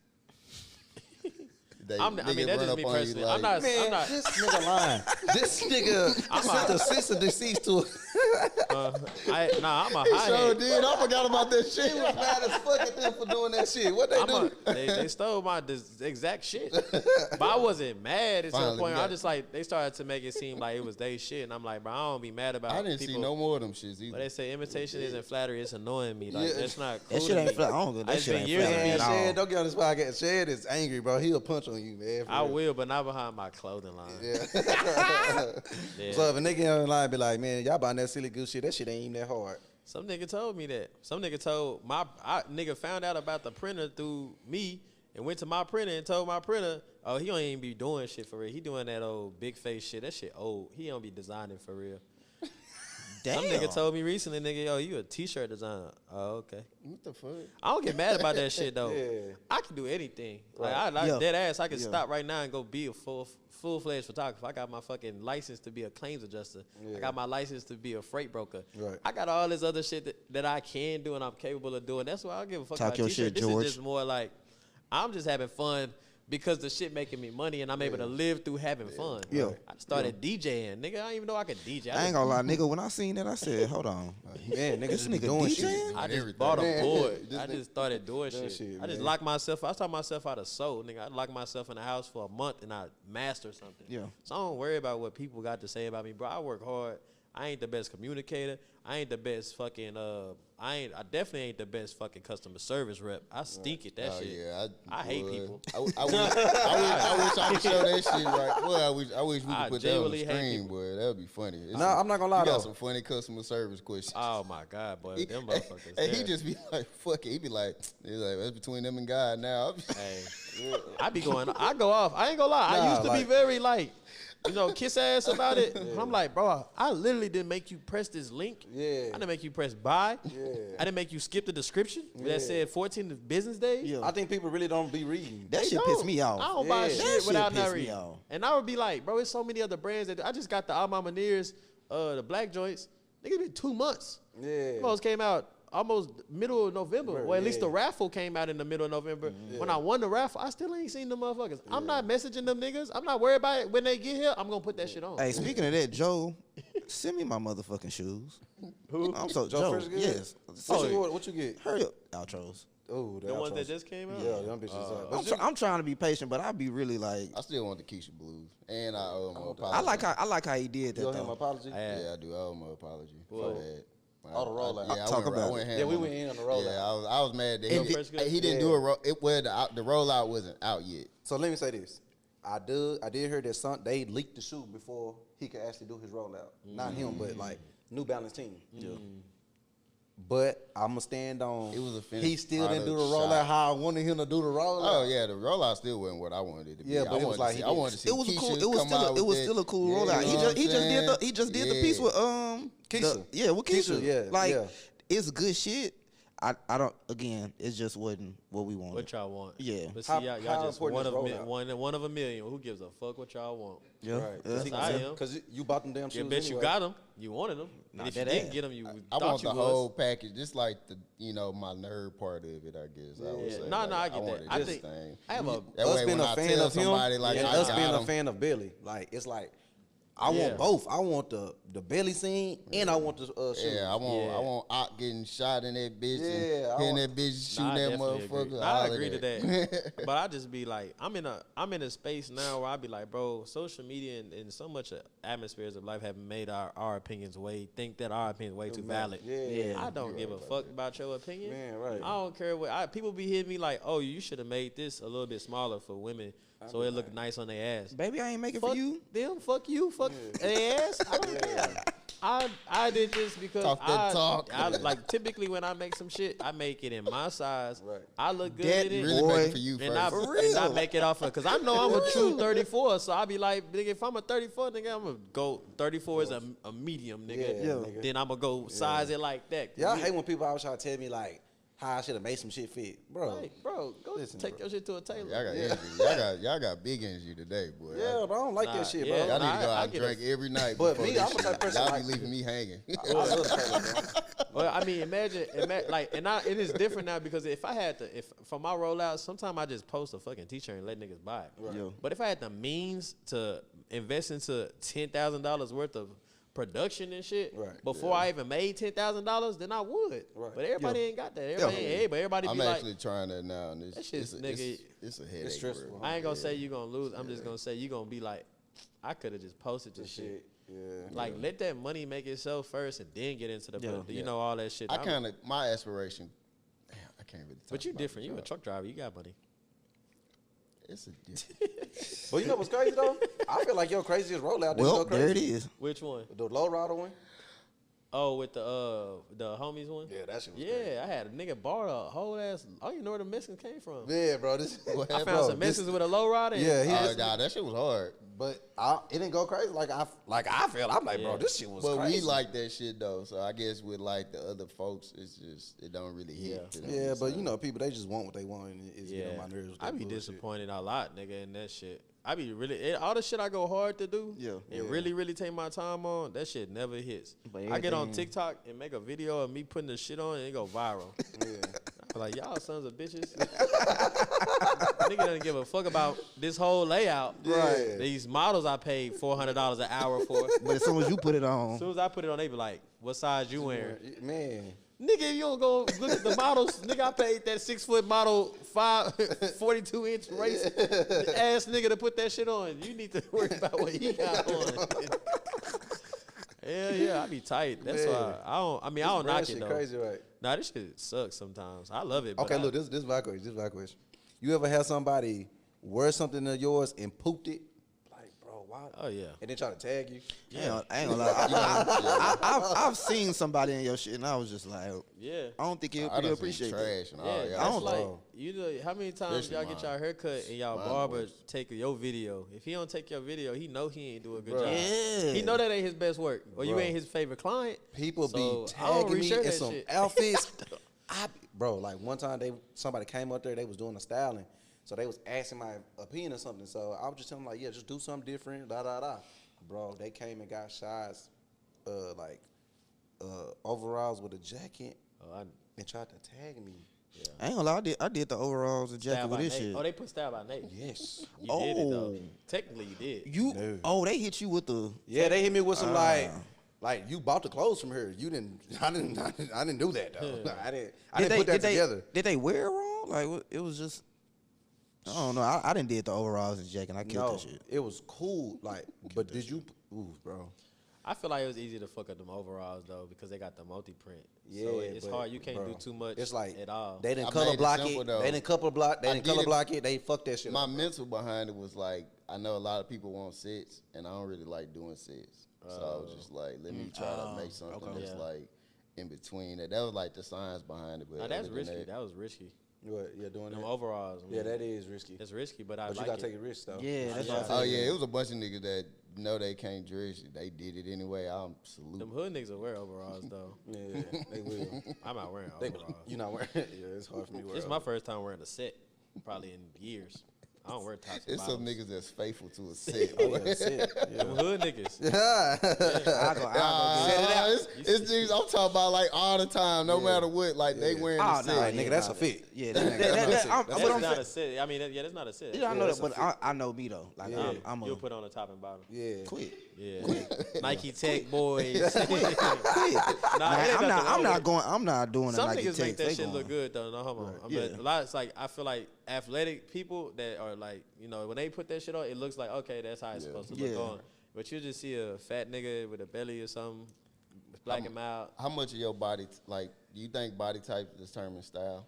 They, I mean, that's just me personally. Like, I'm not. This nigga lying. This nigga sent the cease and desist to I'm a he high sure head. did. I forgot about that shit. He was mad as fuck at them for doing that shit. What they do? They stole my exact shit. But I wasn't mad at some Finally, point. we got I just like they started to make it seem like it was they shit, and I'm like, bro, I don't be mad about. I didn't people. see no more of them shits either. But they say imitation isn't flattery. It's annoying me. Like that's not. Cool That shit to ain't me. flat. I don't. That It's shit been ain't years flat of me. at all. Shed, don't get on this podcast. Shed is angry, bro. He'll punch on you, man. I will, but not behind my clothing line. Yeah. Yeah. So if a nigga online be like, man, y'all buying that silly goose shit, that shit ain't even that hard. Some nigga told me that. Some nigga told nigga found out about the printer through me and went to my printer and told my printer, oh, he don't even be doing shit for real. He doing that old big face shit. That shit old. He don't be designing for real. Damn. Some nigga told me recently, nigga, yo, you a t-shirt designer. Oh, okay. What the fuck? I don't get mad about that shit though. Yeah. I can do anything. Like Right. I Yeah. dead ass. I can Yeah. stop right now and go be a full-fledged photographer. I got my fucking license to be a claims adjuster. Yeah. I got my license to be a freight broker. Right. I got all this other shit that I can do and I'm capable of doing. That's why I don't give a fuck Talk about your t-shirt. shit, This George. is just more like I'm just having fun because the shit making me money and I'm able to live through having fun. Yeah. I started DJing. Nigga, I didn't even know I could DJ. I ain't gonna lie, nigga. When I seen that, I said, hold on. Man, niggas This just be nigga doing DJing? shit. I just everything. bought a Man, board. this I nigga- just started doing That shit. shit, I just man. locked myself. I taught myself how to sew, nigga. I locked myself in the house for a month and I mastered something. Yeah. So I don't worry about what people got to say about me, bro. I work hard. I ain't the best communicator. I ain't the best fucking. I definitely ain't the best fucking customer service rep. I stink at that Oh, shit. yeah, I hate people. I wish I could show that shit right. Well, I wish we I could put that on the genuinely hate screen, boy. That would be funny. Nah, I'm not gonna lie, You got though. some funny customer service questions. Oh my god, boy, them motherfuckers. And he there. just be like, fuck it. He be like, that's between them and God now. Hey, I be going. I go off. I ain't gonna lie. I Nah, used to be like- very like. kiss ass about it. I'm like, bro, I literally didn't make you press this link. Yeah. I didn't make you press buy. Yeah. I didn't make you skip the description that said 14 business days. Yeah. I think people really don't be reading. That shit piss me off. I don't buy Yeah. shit That without shit not piss me reading. off. And I would be like, bro, there's so many other brands that I just got the Alma Maniers, the black joints. Nigga, been 2 months. Yeah. Those came out almost middle of November. Right, Well, at least yeah. the raffle came out in the middle of November. When I won the raffle, I still ain't seen them motherfuckers. I'm not messaging them niggas. I'm not worried about it. When they get here, I'm gonna put that shit on. Hey, speaking of that, Joe, send me my motherfucking shoes. Who? I'm so Joe Joe. Fresh good? Yes. What you get? Hurry up, outros. Oh, The ones that just came out? Yeah, them bitches. I'm trying to be patient, but I be really like. I still want the Keisha Blues, and I owe him an apology. I like how he did that You owe him an though. apology? Yeah, I do owe him an apology for that. Oh, the rollout. Yeah, Talk about it. went ham Yeah, we on went it. in on the rollout. Yeah, I was mad that Joe Fresh good? he didn't do the rollout wasn't out yet. So let me say this. I did hear that they leaked the shoe before he could actually do his rollout. Not him, but like New Balance team. Yeah. But I'ma stand on It was a he finished still didn't do the product rollout shot. how I wanted him to do the rollout. Oh yeah, the rollout still wasn't what I wanted it to be. Yeah, but I it was wanted like to see, he I wanted to see It was a Keisha cool. It was come still. out It was with still a cool that. rollout. You He know just. He what just I'm did the. saying? He just did the Yeah. piece with Keisha. Yeah, with Keisha. Keisha, yeah, Like yeah. it's good shit. I don't. Again, it just wasn't what we wanted. What y'all want? Yeah. But see, How y'all just important one is of rollout? one of a million. Who gives a fuck what y'all want? Yeah. Right. Yeah. I am. Because you bought them damn shoes. You bet you anyway. got them. You wanted them. Nah, And if you that didn't ass. get them, you I thought want you the was. whole package, just like the my nerd part of it. I guess. I would Yeah. say. No, like, I get that. wanted I this think thing. I have a. That Us way, being when a I fan tell of him, somebody like and I us got being a him, fan of Billy, like it's like I Yeah. want both. I want the belly scene and I want the shoes. yeah, I Yeah. want Ock getting shot in that bitch Yeah, I and hitting want- that bitch shooting Nah, I that definitely motherfucker. agree. all I of agree to that. But I just be like, I'm in a space now where I be like, bro, social media and so much atmospheres of life have made our opinions think that our opinions way too valid. Yeah. I don't give a fuck about your opinion. Man, right. I don't care what people be hitting me like, oh, you should have made this a little bit smaller for women so it looked nice on their ass. Baby, I ain't making Fuck for you. them, fuck you, fuck their ass. I don't care. I did this because Talk that talk. I like typically when I make some shit, I make it in my size. Right. I look good That in it. Really Boy, making for you And I, first. and I make it off of, because I know I'm a true 34, so I be like, nigga, if I'm a 34, nigga, I'm going to go 34 is a medium, nigga. Yeah, nigga. Then I'm going to go size it like that. Yeah, I hate when people always try to tell me like how I should have made some shit fit, bro. Like, bro, go Listen, take bro. your shit to a tailor. Y'all got energy. Y'all got big energy today, boy. Yeah, but I don't like Nah, that shit, yeah. bro. Y'all need to go I out and get drink every night. But before me, this I'm the shit. type of person Y'all like- be leaving me hanging. I love the tailor, bro. Well, I mean, imagine like, and it is different now because if for my rollout, sometimes I just post a fucking t-shirt and let niggas buy it. Right. Yeah. But if I had the means to invest into $10,000 worth of production and shit Right. before I even made $10,000, then I would. Right. But everybody ain't got that. Everybody I'm be like, actually trying that now, and That shit's, it's a headache. stressful. bro. I ain't gonna say you gonna lose. I'm just gonna say you gonna be like, I could have just posted this shit. Shit. Yeah. Like, let that money make itself first and then get into the, Yeah. you know, all that shit. I I'm- kind of my aspiration. Damn, I can't really. But talk you about different. the You a job. truck driver. You got money. It's a different. But you know what's crazy though? I feel like your craziest rollout. Didn't Well, go crazy. there it is. Which one? The low rider one. Oh, with the homies one. Yeah, that shit was Yeah, I had a nigga borrow a whole ass. Oh, you know where the Mexicans came from? Yeah, bro. This. What I happened? found some Mexicans with a low rider. and- Yeah, he Oh, just. nah, that shit was hard. But it didn't go crazy like I felt. I'm like, Yeah. bro, this shit was But crazy. we like that shit though. So I guess with like the other folks, it's just it don't really hit. Yeah. you know Yeah, what I'm but you saying? know, people they just want what they want, and it's getting Yeah, on my nerves. with I that be bullshit. disappointed a lot, nigga, in that shit. I be really all the shit I go hard to do. Yeah. and really take my time on. That shit never hits. But I get on everything- TikTok and make a video of me putting the shit on and it go viral. Yeah. I'm like, y'all sons of bitches. Nigga doesn't give a fuck about this whole layout. Right. These models I paid $400 an hour for. But as soon as you put it As on, soon as I put it on, they be like, what size you wearing? Man. Nigga, if you don't go look at the models, nigga, I paid that 6-foot model 42-inch race ass nigga to put that shit on. You need to worry about what he got on. Hell yeah, I be tight. That's Man. why I don't knock shit it though. crazy, right? Nah, this shit sucks sometimes. I love it. But Okay, I- look, this is my question. You ever had somebody wear something of yours and pooped it? Like, bro, why? Oh yeah. And then try to tag you. Yeah, I ain't gonna lie. I've seen somebody in your shit, and I was just like, Yeah. I don't think he'll I done seen appreciate that. trash and all Yeah, y'all. I don't that's like know. you know how many times Especially y'all get mine. y'all haircut and y'all Mine barber was- take your video. If he don't take your video, he know he ain't do a good Bruh. job. Yeah. He know that ain't his best work, or you Bruh. ain't his favorite client. People So, be I don't tagging me reshare in that some shit. outfits. Bro, like one time somebody came up there, they was doing the styling. So they was asking my opinion or something. So I was just telling them like, yeah, just do something different, Bro, they came and got shots, overalls with a jacket Oh, and tried to tag me. I ain't gonna lie. I did the overalls and Style jacket by with this Nate. shit. Oh, they put style by Nate. Yes. You did it though. Oh. Technically, you did. You they hit you with the Yeah, they hit me with some like you bought the clothes from her. You didn't. I didn't do that though. I didn't put that together. Did they wear it wrong? Like it was just I don't know. I didn't did the overalls and jacket. I killed No, that shit. it was cool. Like, but did you? Ooh, bro. I feel like it was easy to fuck up them overalls though because they got the multi print. Yeah, So it's but, hard. You can't bro, do too much. It's like at all. They didn't I color made it block simple, it. though. They didn't color block. They I didn't did color it- block it. They fucked that shit My up. mental behind it was like, I know a lot of people want sets, and I don't really like doing sets. So I was just like, let me try to make something okay. that's Yeah. like in between that. That was like the science behind it. But Now, that's other than risky. That was risky. What? Yeah, doing Them that. overalls. I Yeah, mean, that is risky. It's risky, but I But you like gotta it. take a risk though. Yeah, that's what I Yeah. said. Oh yeah, it was a bunch of niggas that know they can't dress. They did it anyway. I'm salute. Them hood niggas will wear overalls though. Yeah, they will. I'm not wearing They, overalls. you not wearing? Yeah, it's hard for me to wear. This is my first time wearing a set, probably in years. I don't wear tops. And It's some bottoms. niggas that's faithful to a set. Oh, yeah, that's it. Them hood niggas. I go Set it out. It's niggas I'm talking about like all the time, no matter what. Like they wearing Oh, the nah, set. Nigga, that's a fit. Yeah, That's that's it. I'm, That's but That's I'm not saying, a set. I mean, that's not a set. yeah, I know that's that, but I know me though. Like Yeah. I'm You'll a put on the top and bottom. Yeah. quit. Yeah. Nike Tech boys. Quit. Nah, it ain't nothing I'm wrong with it. I'm not doing Some a Nike niggas make Tech. that They shit going- look good though. No homo. Yeah. But a lot, it's like I feel like athletic people that are like, you know, when they put that shit on, it looks like okay, that's how it's supposed to look Yeah. on. But you just see a fat nigga with a belly or something, black him out. How much of your body, like, do you think body type determines style?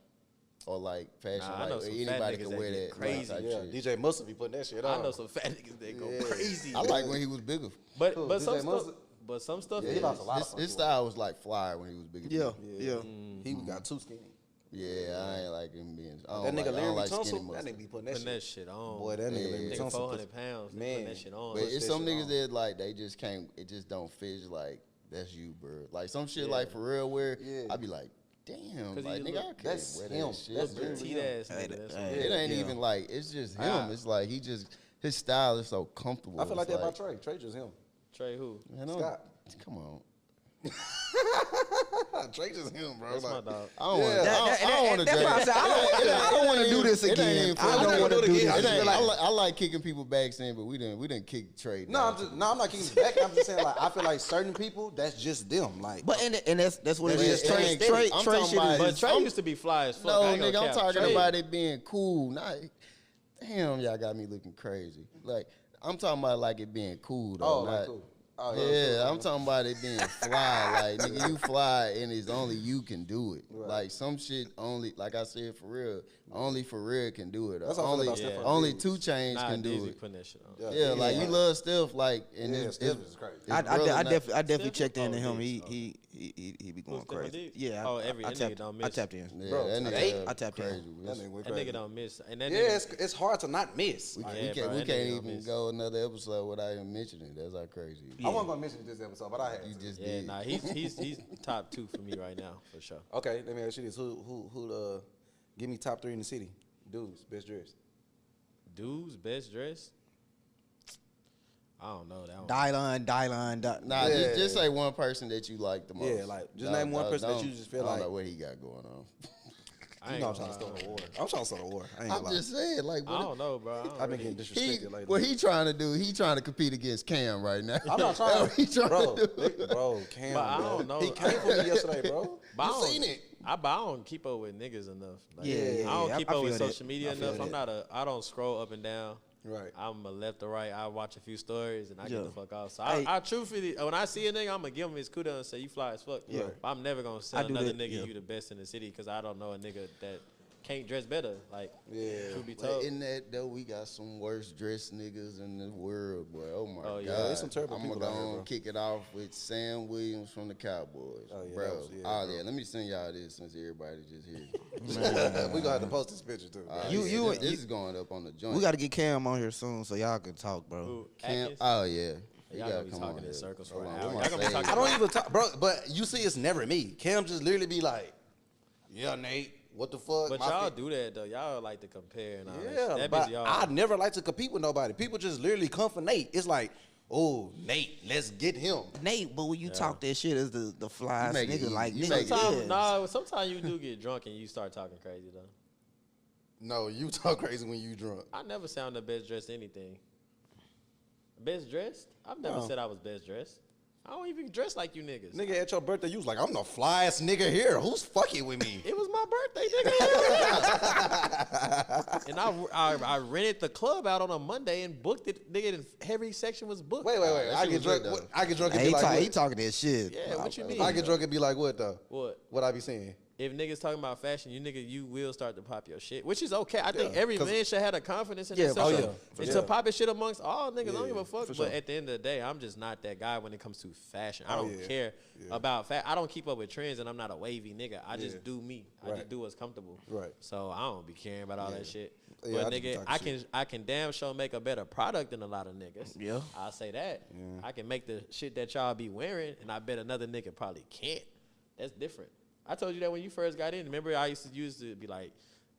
Or like fashion? Nah, I know like some fat anybody niggas can that wear get that crazy. type Yeah, shit. DJ Mustard be putting that shit on. I know some fat niggas that go Yeah. crazy. I like when he was bigger. But Cool. but DJ some stuff. Mustard? But some stuff. Yeah, he is- lost a lot of His fucking style was like flyer when he was bigger. Yeah, Yeah. yeah. He got too skinny. Yeah, I ain't like him being. I don't That nigga like, I Larry don't like skinny Tunsil, that mustard. nigga be putting that putting that shit. shit on. Boy, that nigga Yeah. Larry Nigga Tunsil. 400 pounds. Man. Putting that shit on. But it's that some shit niggas on. that like they just can't. It just don't fit. It's like that's you, bro. Like some shit like for real where Yeah. I be like, damn, 'Cause like you nigga, look- I can't That's wear him. that shit. That's bro. very Petite ass nigga. That's Hey, It ain't Yeah. even like it's just him. Ah. It's like he just his style is so comfortable. I feel like It's that about Trey. Trey just him. Trey who? Man, don't- Scott. Come on. Trey just him, bro. That's my Like, dog. I don't want to. Yeah. I don't want to. That's why I said I don't want to do this again. I don't want to do It this. ain't, I like kicking people back saying, but we didn't kick Trey. no, I'm not kicking back. I'm just saying, like, I feel like certain people, that's just them. Like, But and that's what it That's is. just Trey Trey. I'm Trey talking shit about is. But Trey I'm- used to be fly as fuck. No, I ain't gonna nigga, I'm cap. talking Trey- about it being cool. Not, damn, y'all got me looking crazy. Like, I'm talking about like it being cool though. oh, not, like, cool. Oh, Yeah, I'm talking about it being fly. Like, nigga, you fly and it's only you can do it. Right. Like, some shit only, like I said, for real, only for real can do it. That's how I feel only about Steph on only dudes. 2 Chainz Nah, can do Dizzy it. putting that shit on. Yeah, like you love Steph, like, and Yeah, it's, Steph is crazy. I definitely Steph- checked into oh, him. Diggs, He be going Steph on crazy. Diggs? Yeah. Oh, every- that nigga don't I miss. tapped in. Yeah, Bro, that today, nigga I tapped in. crazy. That nigga went That crazy. nigga don't miss. And that Yeah, nigga, it's hard to not miss. We, Like, Yeah, we bro, can't, we that can't nigga don't even miss. go another episode without even mentioning it. That's how crazy. I wasn't gonna mention this episode, but I had You to. just yeah, did. nah, he's top 2 for me right now for sure. Okay, let me ask you this: who give me top 3 in the city? Dudes, best dressed. Dude's best dress. I don't know that one. Dylan. Nah, Yeah. just say one person that you like the most. Yeah, like, just name one person that you just feel I don't like- know what he got going on. I You ain't know I'm gonna trying to lie. start a war. I'm trying to start a war. I ain't I'm gonna lie. just saying, like, I don't know, bro. I don't I've been really- getting he, disrespected lately. what he trying to do? He trying to compete against Cam right now. I'm not That's trying. what he trying bro, to do. bro, Cam. But I bro. don't know. He came for me yesterday, bro. But I You don't- seen it? I don't keep up with niggas enough. Like, Yeah, I don't yeah, keep I up with feel that. social media I feel enough. that. I don't scroll up and down. Right. I'm a left or right. I watch a few stories and I Yeah. get the fuck off. So Hey. I truthfully, when I see a nigga, I'm gonna give him his kudos and say you fly as fuck. Yeah. But I'm never gonna I sell do another that, nigga yeah. you the best in the city because I don't know a nigga that can't dress better. Like, truth be But told. in that though, we got some worst dressed niggas in the world, boy. Oh my god, there's some terrible I'm people gonna out here, go bro. and kick it off with Sam Williams from the Cowboys, Oh, yeah, bro. that was- yeah, bro. Let me send y'all this since everybody just here. We gonna have to post this picture too. Bro. This is going up on the joint. We got to get Cam on here soon so y'all can talk, bro. Ooh, Cam. Atkins? Oh yeah, you Y'all gotta gonna be come talking on in here. circles for Hold an on, hour. where Y'all my gonna be save? talking I don't even talk, bro. But you see, it's never me. Cam just literally be like, "Yeah, Nate, what the fuck?" But My y'all fit- do that though. Y'all like to compare and all that. Yeah, Shit. That but bitch y'all. I never like to compete with nobody. People just literally come for Nate. It's like, oh, Nate, let's get him. Nate, but when you talk that shit as the flies make it nigga, easy. like You nigga, make it yeah. Sometimes you do get drunk and you start talking crazy though. No, you talk crazy when you drunk. I never sound the best dressed anything. Best dressed? I've never No. said I was best dressed. I don't even dress like you niggas. Nigga, at your birthday, you was like, I'm the flyest nigga here. Who's fucking with me? It was my birthday, nigga. And I rented the club out on a Monday and booked it. Nigga, every section was booked. Wait. that I shit get was drunk. good, though. I get drunk and Hey, be like, he what? talking that shit. Yeah, what you mean? I get drunk and be like, what though? What? What I be saying? If niggas talking about fashion, you will start to pop your shit, which is okay. I think Yeah, every 'cause- man should have a confidence in Yeah, themselves. for sure, for And sure. to pop his shit amongst all niggas, I don't give Yeah, a fuck. for But sure. at the end of the day, I'm just not that guy when it comes to fashion. I Oh, don't yeah. care Yeah. about I don't keep up with trends, and I'm not a wavy nigga. I Yeah. just do me. I Right. just do what's comfortable. Right. So I don't be caring about all Yeah. that shit. Yeah, But I just be nigga, talking I can damn sure make a better product than a lot of niggas. Yeah. I'll say that. Yeah. I can make the shit that y'all be wearing, and I bet another nigga probably can't. That's different. I told you that when you first got in. Remember, I used to be like,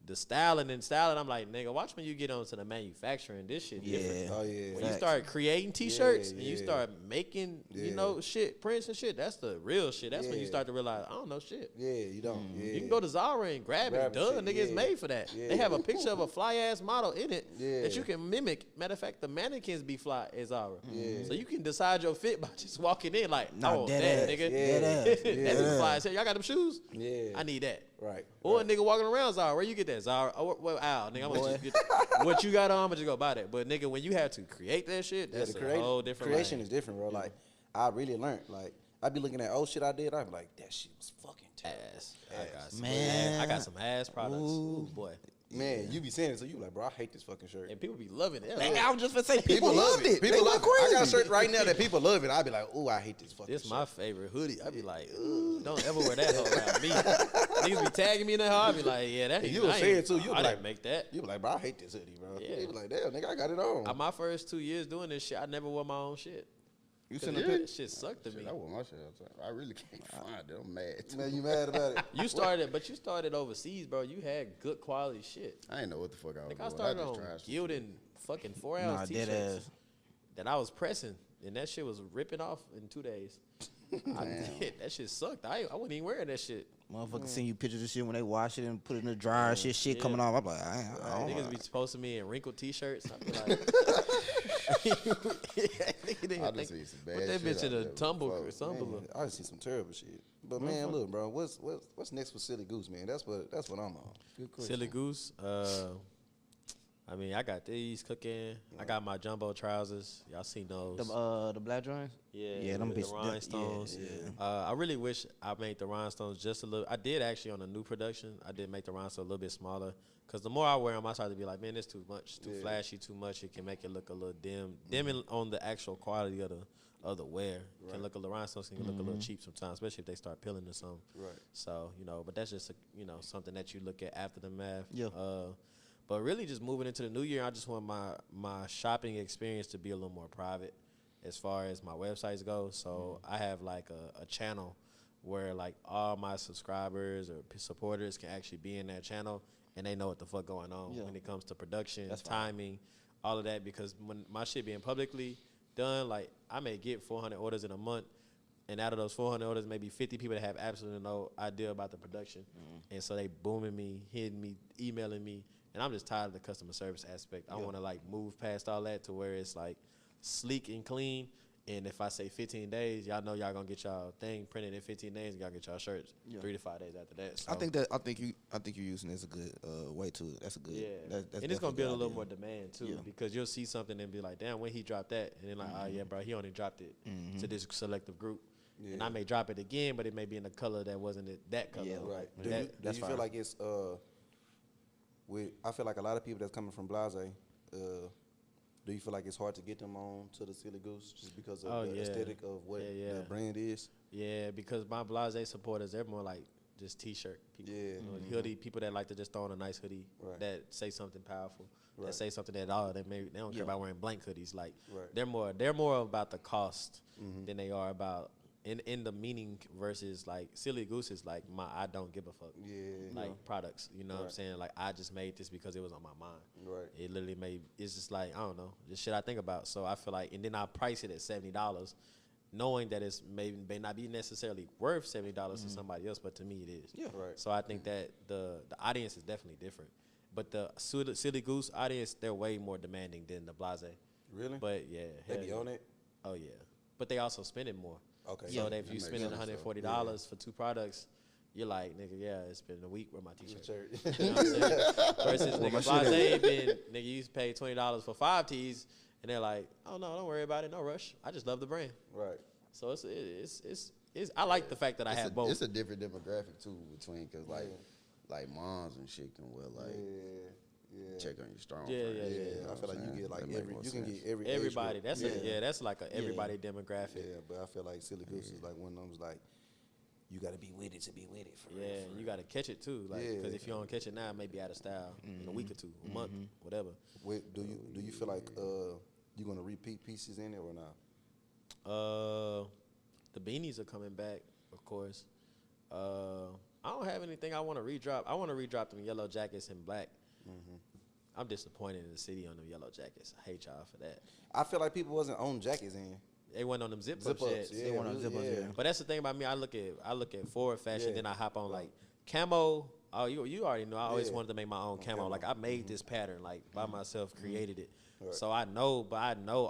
the styling. I'm like, nigga, watch when you get onto the manufacturing. This shit different. Oh, yeah. When you Facts. start creating t-shirts and you yeah. start making, you Yeah. know, shit, prints and shit, that's the real shit. That's when you Yeah. start to realize, I don't know shit. Yeah, you don't. Yeah. You can go to Zara and grab Grab it. the Duh, shit, nigga, it's yeah. made for that. Yeah. They have a picture of a fly ass model in it Yeah. that you can mimic. Matter of fact, the mannequins be fly as Zara. Yeah. So you can decide your fit by just walking in like, Nah, oh, dead that ass. nigga. Dead ass. That Dead nigga ass. fly as hell. Y'all got them shoes? Yeah. I need that. Right. Or right. a nigga walking around Zara, where you get that Zara? Oh, well, ow, nigga, I'm gonna just get what you got on, I'm gonna just go buy that. But nigga, when you have to create that shit, Yeah, that's the a whole different creation lane. is different, bro. Like, I really learned. Like, I be looking at old shit I did. I be like, that shit was fucking terrible. Ass. I got some Man. ass. I got some ass products. Ooh, boy. Man, you be saying it, so you like, bro, I hate this fucking shirt. And people be loving it. Nigga, I was just gonna say people, People love loved it. it. People They love went it. I crazy. got a shirt right now that people love it. I be like, oh, I hate this fucking This shirt. my favorite hoodie. I be like, ooh, don't ever wear that hoe around me. Niggas be tagging me in that hoe. I be like, yeah, that ain't. You will I say ain't- it too. You I be like, didn't make that. You be like, bro, I hate this hoodie, bro. Yeah. You be like, damn, nigga, I got it on. My first 2 years doing this shit, I never wore my own shit. You 'Cause seen the that pic? shit sucked to me. Shit, I wore my shit outside. I really can't find it. I'm mad. Man, you mad about it? You started overseas, bro. You had good quality shit. I ain't know what the fuck I was Like I doing. started just on tried some Gildan fucking 4 Nah, ounce dead t-shirts ass. that I was pressing, and that shit was ripping off in 2 days. That shit sucked. I wasn't even wearing that shit. Motherfuckers send you pictures of shit when they wash it and put it in the dryer. Shit yeah. coming off. I'm like, I don't Niggas know. be posting me in wrinkled t-shirts. I be like, nigga didn't I think- just see some bad put that shit bitch in out a there tumble before. or something. Man, I see some terrible shit. But man, look, bro, what's next for Silly Goose, man? That's what I'm on. Good question. Silly Goose. I mean, I got these cooking. I got my jumbo trousers. Y'all seen those? The black joints. Yeah, Yeah, them with the bitch- rhinestones. yeah. I really wish I made the rhinestones just a little. I did actually on the new production. I did make the rhinestones a little bit smaller because the more I wear them, I start to be like, man, it's too much, too flashy, too much. It can make it look a little dim, dimming on the actual quality of the wear. Can look a little rhinestones can look a little cheap sometimes, especially if they start peeling or something. Right. So but that's just something that you look at after the math. Yeah. But really, just moving into the new year, I just want my shopping experience to be a little more private as far as my websites go. So I have like a channel where like all my subscribers or supporters can actually be in that channel and they know what the fuck going on when it comes to production, timing, all of that. Because when my shit being publicly done, like I may get 400 orders in a month. And out of those 400 orders, maybe 50 people that have absolutely no idea about the production. And so they booming me, hitting me, emailing me. And I'm just tired of the customer service aspect. I want to like move past all that to where it's like sleek and clean. And if I say 15 days, y'all know y'all gonna get y'all thing printed in 15 days and y'all get y'all shirts 3 to 5 days after that. So, I think you're using it as a good way to it. That's a good. yeah. That's And it's gonna definitely build a good little idea. more demand too, Yeah. because you'll see something and be like, damn, when he dropped that, and then like, oh yeah, bro, he only dropped it to this selective group. And I may drop it again, but it may be in a color that wasn't that color. Yeah, Right. Do you feel like it's I feel like a lot of people that's coming from Blase, do you feel like it's hard to get them on to the Silly Goose just because of the aesthetic of what the brand is? Yeah, because my Blase supporters, they're more like just T-shirt people. Yeah. Hoodie people that like to just throw on a nice hoodie that say something powerful, that say something that they don't care about wearing blank hoodies. Like they're more about the cost than they are about in the meaning versus like Silly Goose is like I don't give a fuck. Products. You know what I'm saying? Like I just made this because it was on my mind. Right. It literally it's just like I don't know, just shit I think about. So I feel like, and then I price it at $70. Knowing that it's may not be necessarily worth $70 to somebody else, but to me it is. Yeah, right. So I think that the audience is definitely different. But the Silly Goose audience, they're way more demanding than the Blase. Really? But yeah. They be on it? Oh yeah. But they also spend it more. Okay. So that if you spending $140 for 2 products, you're like, nigga, it's been a week with my t-shirt. You know what I'm saying? Versus nigga, Blase been, nigga, you pay $20 for 5 tees. And they're like, oh no, don't worry about it, no rush. I just love the brand. Right. So it's I like the fact that I have both. It's a different demographic too between because like moms and shit can wear like check on your strong. Yeah. I feel like you get like you can get everybody. Age That's that's like a everybody demographic. Yeah, but I feel like Silly Goose is like one of them's like you got to be with it to be with it. For real, for you got to catch it too. Like because if you don't catch it now, it may be out of style in a week or two, a month, whatever. Wait, do you feel like you gonna repeat pieces in it or not? The beanies are coming back, of course. I don't have anything I want to redrop. I want to redrop them yellow jackets in black. I'm disappointed in the city on them yellow jackets. I hate y'all for that. I feel like people wasn't on jackets in. They went on them zip-ups yet. Yeah, they went on zip-ups, yeah. But that's the thing about me. I look at forward fashion, then I hop on like camo. Oh, you already know. I always wanted to make my own camo. Like I made this pattern like by myself, created it. Right. So I know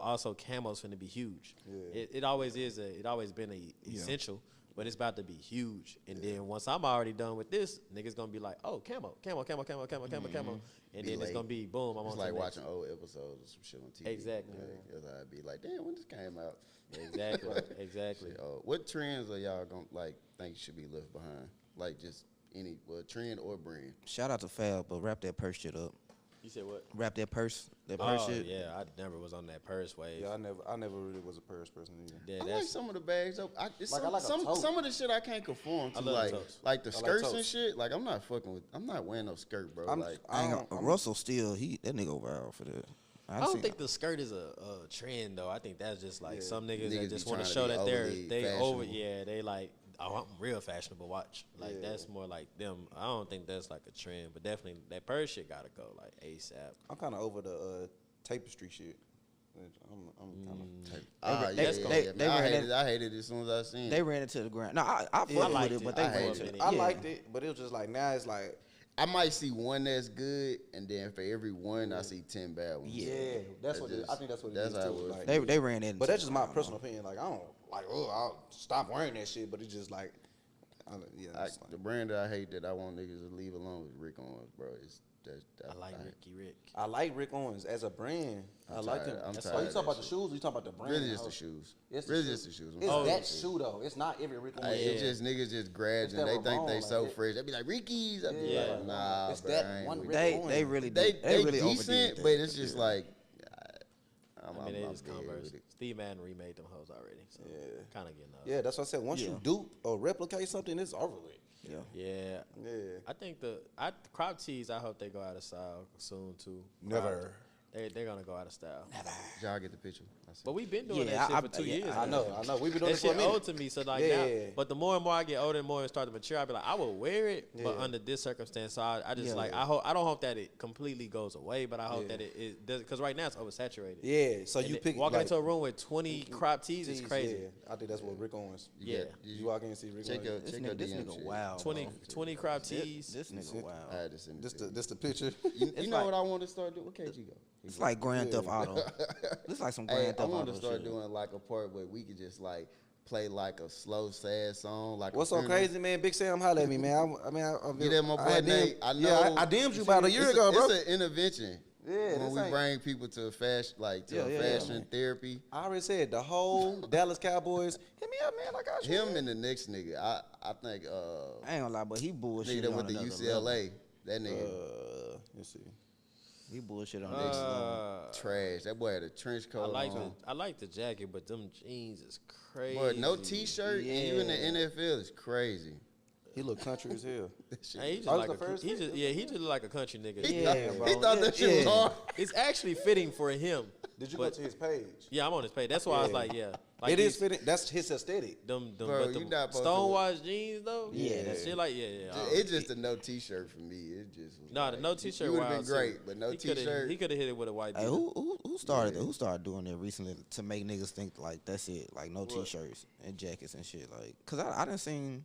also camo's finna be huge. Yeah. It always is. It always been essential, but it's about to be huge. And then once I'm already done with this, niggas gonna be like, oh, camo, and then it's gonna be boom. I'm it's on like watching old episodes of some shit on TV. Exactly. Because I'd be like, damn, when this came out. Exactly. Shit, what trends are y'all gonna like think should be left behind? Like just any trend or brand. Shout out to Fab, but wrap that purse shit up. You said what? Wrap that purse shit. Yeah, I never was on that purse wave. Yeah, I never really was a purse person either. Yeah, I like some of the bags. Some of the shit I can't conform to. Like the skirts and shit. Like I'm not wearing no skirt, bro. Russell still that nigga wild for that. I don't think the skirt is a trend though. I think that's just like some niggas that just want to show that they over. Yeah, they like. Oh, I'm real fashionable. Watch, like that's more like them. I don't think that's like a trend, but definitely that purse shit gotta go like ASAP. I'm kind of over the tapestry shit. I'm I hated it as soon as I seen it. They ran it to the ground. No, I fucked with it, but they ran it. I liked it, but it was just like now it's like I might see one that's good, and then for every one I see 10 bad ones. Yeah, that's what I think that's what it is too. Like, they ran it, but that's just my personal opinion. Like I don't like I'll stop wearing that shit, but it's just like the brand that I hate that I want niggas to leave alone is Rick Owens, bro. I like Rick. I like Rick Owens as a brand. I like him. I'm you tired talking about the shoes? Or you talking about the brand? Really just the shoes. It's just the shoes. It's that shoe though. It's not every Rick Owens. It's just niggas just grabs and they think they so fresh. They be like Ricky's. I be like, nah, it's bro, that one. They really decent, but it's just like. I mean, they just Converse. Steve Madden remade them hoes already, so kind of getting up. Yeah, that's what I said. Once you dupe or replicate something, it's over with. Yeah. I think the crop tees. I hope they go out of style soon too. Never. They're gonna go out of style. Never. Y'all get the picture. But we've been doing that shit for 2 years. I know. We've been doing that it for a minute. old to me. So like now, but the more and more I get older and more and start to mature, I be like, I will wear it, but under this circumstance. So I just I don't hope that it completely goes away, but I hope that it does, because right now it's oversaturated. Yeah. So you pick walking into a room with 20 crop tees is crazy. Yeah. I think that's what Rick Owens. You walk in and see Rick Owens. This nigga wow. 20 crop tees. This nigga wow. I had to send this the picture. You know what I want to start doing? What KG go? It's like Grand Theft Auto. It's like some Grand Theft Auto. I want to start doing like a part where we could just like play like a slow, sad song. Like what's so crazy, man? Big Sam, holla at me, man. I get at my boy Nate. I know. I DM'd you about a year ago, bro. It's an intervention. Yeah, when we bring people to fashion, like to fashion therapy. I already said the whole Dallas Cowboys. Hit me up, man. I got you. Him and the next nigga. I think. I ain't gonna lie, but he bullshit. Nigga that went to UCLA. That nigga Let's see. He bullshit on next level. trash. That boy had a trench coat on. I like the jacket, but them jeans is crazy. Boy, no t-shirt and you in the NFL is crazy. He look country as hell. Hey, he just Oh, like the first he just look like a country nigga. He bro. thought that shit was hard. It's actually fitting for him. Did you go to his page? Yeah, I'm on his page. That's why I was like, yeah. Like It is fitting. That's his aesthetic. Them, Bro, but you them not supposed stonewashed jeans though. Yeah. that shit like yeah. It's just a no t-shirt for me. It just was Nah, like, the no t-shirt You would have wild, been great, too. but no He coulda- t-shirt. He could have hit it with a white. Hey, beater. who started that? Who started doing that recently to make niggas think like that's it, like no t-shirts and jackets and shit, like? Cause I done seen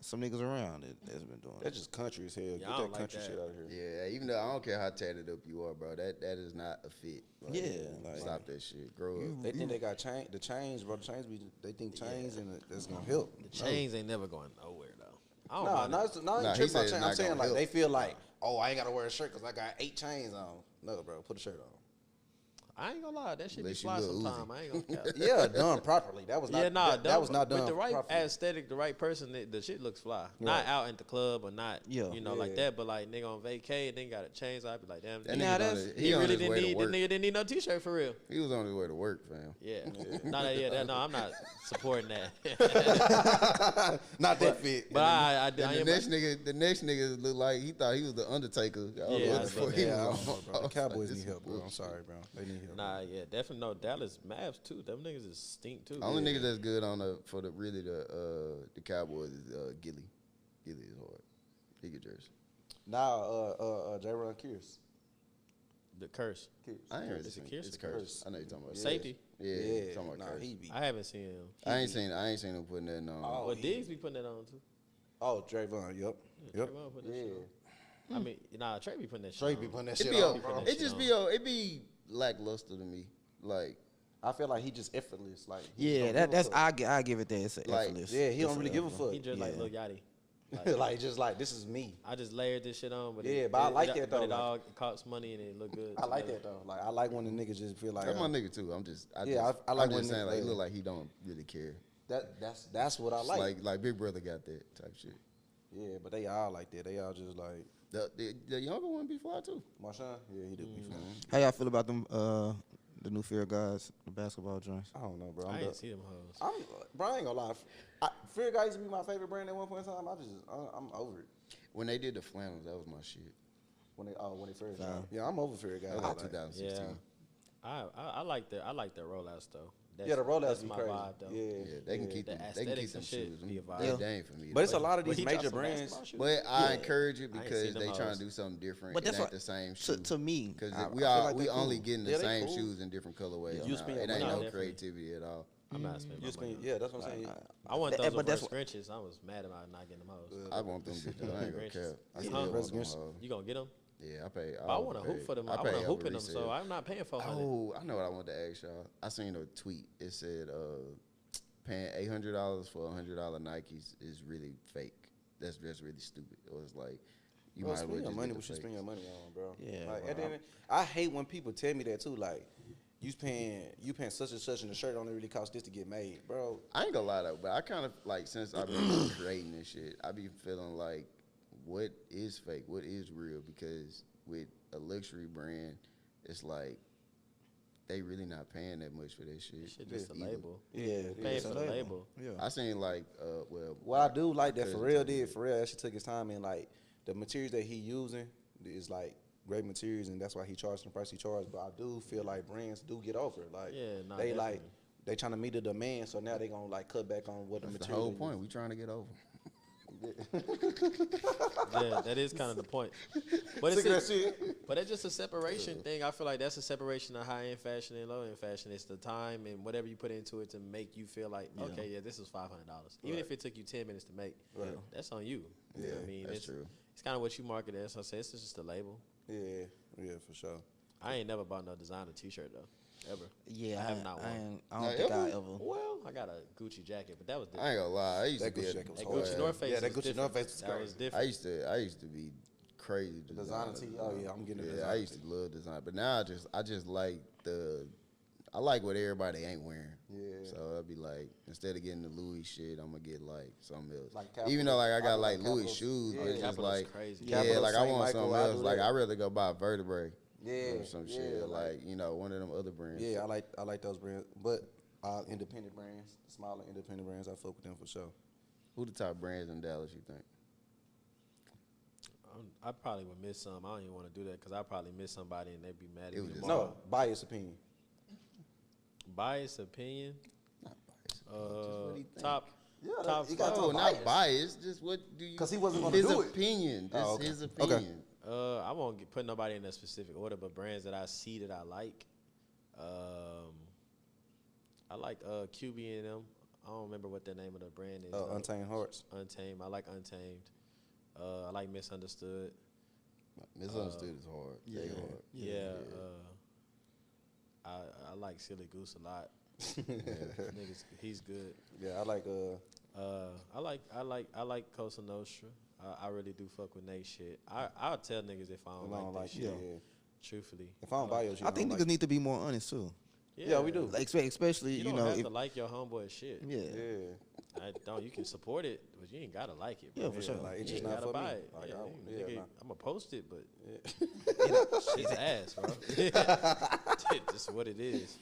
some niggas around that's been doing That's that. just country as hell. I Get don't that like country that. shit out of here. Yeah, even though I don't care how tatted up you are, bro, that is not a fit. Like, Yeah, like- stop that shit. Grow up. They think they got the chains, bro. The chains they think chains and that's gonna help. The chains ain't never going nowhere though. I don't Nah, mind it. not Nah, he tripping said about it's chains. not I'm saying gonna like help. they feel like, oh, I ain't gotta wear a shirt because I got 8 chains on. No, bro, put a shirt on. I ain't gonna lie, that shit be Unless you fly Lil sometime. I ain't gonna cap. Yeah, done properly. That was not. Yeah, nah, that was not done with the right properly. aesthetic, the right person. The shit looks fly. Not Right. out at the club or not, Yeah. like Yeah. that. But like nigga on vacay, then got a chains. I'd be like, damn, That nigga, nigga that's- on he he on really his didn't way to need. The work. nigga didn't need no t-shirt for real. He was on his way to work, fam. Yeah, no, I'm not supporting that. Not that fit. But I And am. the next nigga looked like he thought he was the Undertaker. I don't know Yeah, what the I fuck bet. he Yeah, I was don't on. know, bro. The I was Cowboys like, need this help, bro. I'm bullshit. sorry, bro. They need help. Nah, yeah, definitely no Dallas Mavs too. Them niggas is stink too. Only Yeah. nigga that's good on the Cowboys is Gilly. Gilly is hard. He get jersey. Now, J-Ron Kears. The curse. I ain't heard Is this. it Kears? It's Curse. I know you're talking about Safety. Yeah, talking about nah, Curse. he be. I haven't seen him. I ain't seen him putting that on. Oh, Well, he- Diggs be putting that on too. Oh, Trayvon. Yep. Yep. Trayvon put that Yeah. shit on. I mean, nah, Trey be putting that shit Trey on. be putting that It shit be on, a- bro. it just be it be lackluster to me. Like I feel like he just effortless. Like Yeah, he don't give a that's fuck. I give it that. It's Like, effortless. Yeah, he It's don't really give a effortless. fuck. He just like Yeah. Lil Yachty. Like just like this is me. I just layered this shit on, but Yeah, but I like that, But though, it like- all costs money and it look good. I like together. that though. Like I like when the niggas just feel like that's my nigga too. I like I'm when just saying niggas- like he yeah. look like he don't really care. that's what I It's like. like Big Brother got that type shit. Yeah, but they all like that. They all just like The younger one be fly too. Marshawn. Yeah, he do be fun. How y'all feel about them? The new Fear guys, the basketball joints. I don't know, bro. I ain't see them hoes. Bro, I ain't gonna lie. Fear Guy used to be my favorite brand at one point in time. I'm over it. When they did the flannels, that was my shit. When they first. Wow. Yeah, I'm over Fear Guy. That was like 2016. Yeah, I like their rollouts though. Yeah, the rollouts that's be my crazy. vibe though. Yeah, they can keep The them. They can keep aesthetics them and shit shoes. be a vibe. They ain't for me. But it's a though. lot of But these he major dropped some brands. basketball shoes. But I encourage it I ain't because seen them they trying hoes. to do something different. But It that's ain't what the same shoe. to me. Because I we feel are like we they only cool. getting Yeah, the they same cool. shoes in different colorways. You now. spend your It ain't money no on it. creativity at all. I'm not spending You my spend, money. yeah, that's what I'm saying. I want But those that's reverse Grinches. I was mad about not getting them hoes. I want them bitches. I ain't gonna Grinches. cap. I Yeah. still want them Grinches. hoes. You gonna get them? Yeah, I pay. But I want to hoop for them. I want to hoop in them, so I'm not paying 400. Oh, I know what I want to ask y'all. I seen a tweet. It said, paying $800 for $100 Nikes is really fake. That's just really stupid. It was like, you Bro, might as well spend your just money. get the What you fakes. spend your money on, bro? Yeah, Like, bro. at the end, I hate when people tell me that too. Like, you paying such and such, and the shirt only really cost this to get made, bro. I ain't gonna lie though, but I kind of like since I've been creating this shit, I be feeling like what is fake, what is real, because with a luxury brand, it's like they really not paying that much for that shit. Shit, just a either. label. Yeah, Paying it's for a the label. Yeah. I seen like well, What I do like that cousin Pharrell told me did, that. Pharrell actually took his time and like the materials that he using is like great materials, and that's why he charged the price he charged. But I do feel like brands do get over it. Like Yeah, nah, they like definitely. they trying to meet the demand, so now they gonna like cut back on what that's the the material. whole they point. We trying to get over. Yeah, that is kind of the point. But use. Sick of that it's shit. but it's just a separation thing. I feel like that's a separation of high end fashion and low end fashion. It's the time and whatever you put into it to make you feel like, okay, yeah, this is $500. Even if it took you 10 minutes to make, that's on you. You know what I mean, that's it's true. It's kind of what you market as. So I say it's just a label. Yeah, for sure. I ain't never bought no designer T-shirt though, ever. Yeah, I have not one. I don't Now, think I ever? ever. Well, I got a Gucci jacket, but that was I different. ain't gonna lie. I used That to be Gucci a- jacket was That hard. Gucci North Face. Yeah, that was Gucci different. North Face was That was crazy. different. I used to be crazy Designer T. Oh yeah, I'm getting a Yeah, designer I used to love design, but now I just like the I like what everybody ain't wearing. Yeah. So I'd be like, instead of getting the Louis shit, I'm gonna get like something else. Like Even though like I got like like Louis Capitals. shoes, Yeah. but it's just Capitals like crazy. yeah, Capitals, like I St. want Michael, something I else. do Like that. I'd rather go buy Vertebrae. Yeah, Or some yeah, shit like- like you know one of them other brands. Yeah, I like those brands, but independent brands, smaller independent brands, I fuck with them for sure. Who the top brands in Dallas? You think? I probably would miss some. I don't even want to do that because I probably miss somebody and they'd be mad at It me was just- tomorrow. No, biased opinion. Biased opinion. Not biased. Just what he think. Top. Yeah, top you got five. No, to not bias. biased. Just what do you? 'Cause he wasn't gonna his do it. opinion. Just Oh, okay. his Okay. opinion. I won't put nobody in a specific order, but brands that I see that I like. I like QB and them. I don't remember what the name of the brand is. Untamed Hearts. Untamed. I like Untamed. I like Misunderstood. Misunderstood is hard. They hard. Yeah. I like Silly Goose a lot. Niggas, he's good. Yeah, I like I like Cosa Nostra. I really do fuck with Nate shit. I'll tell niggas if I don't like that shit. yeah. Truthfully. If I don't buy your shit, I think niggas need to be more honest too. Yeah, we do. Like especially You don't know have if, to like your homeboy shit. yeah. Yeah. I don't. You can support it, but you ain't gotta like it. Bro. Yeah, for sure. Like, it's You just ain't not gotta for me. buy it. Like, Yeah, yeah, nigga, nah. I'm gonna post it, but shit's ass, bro. Just what it is.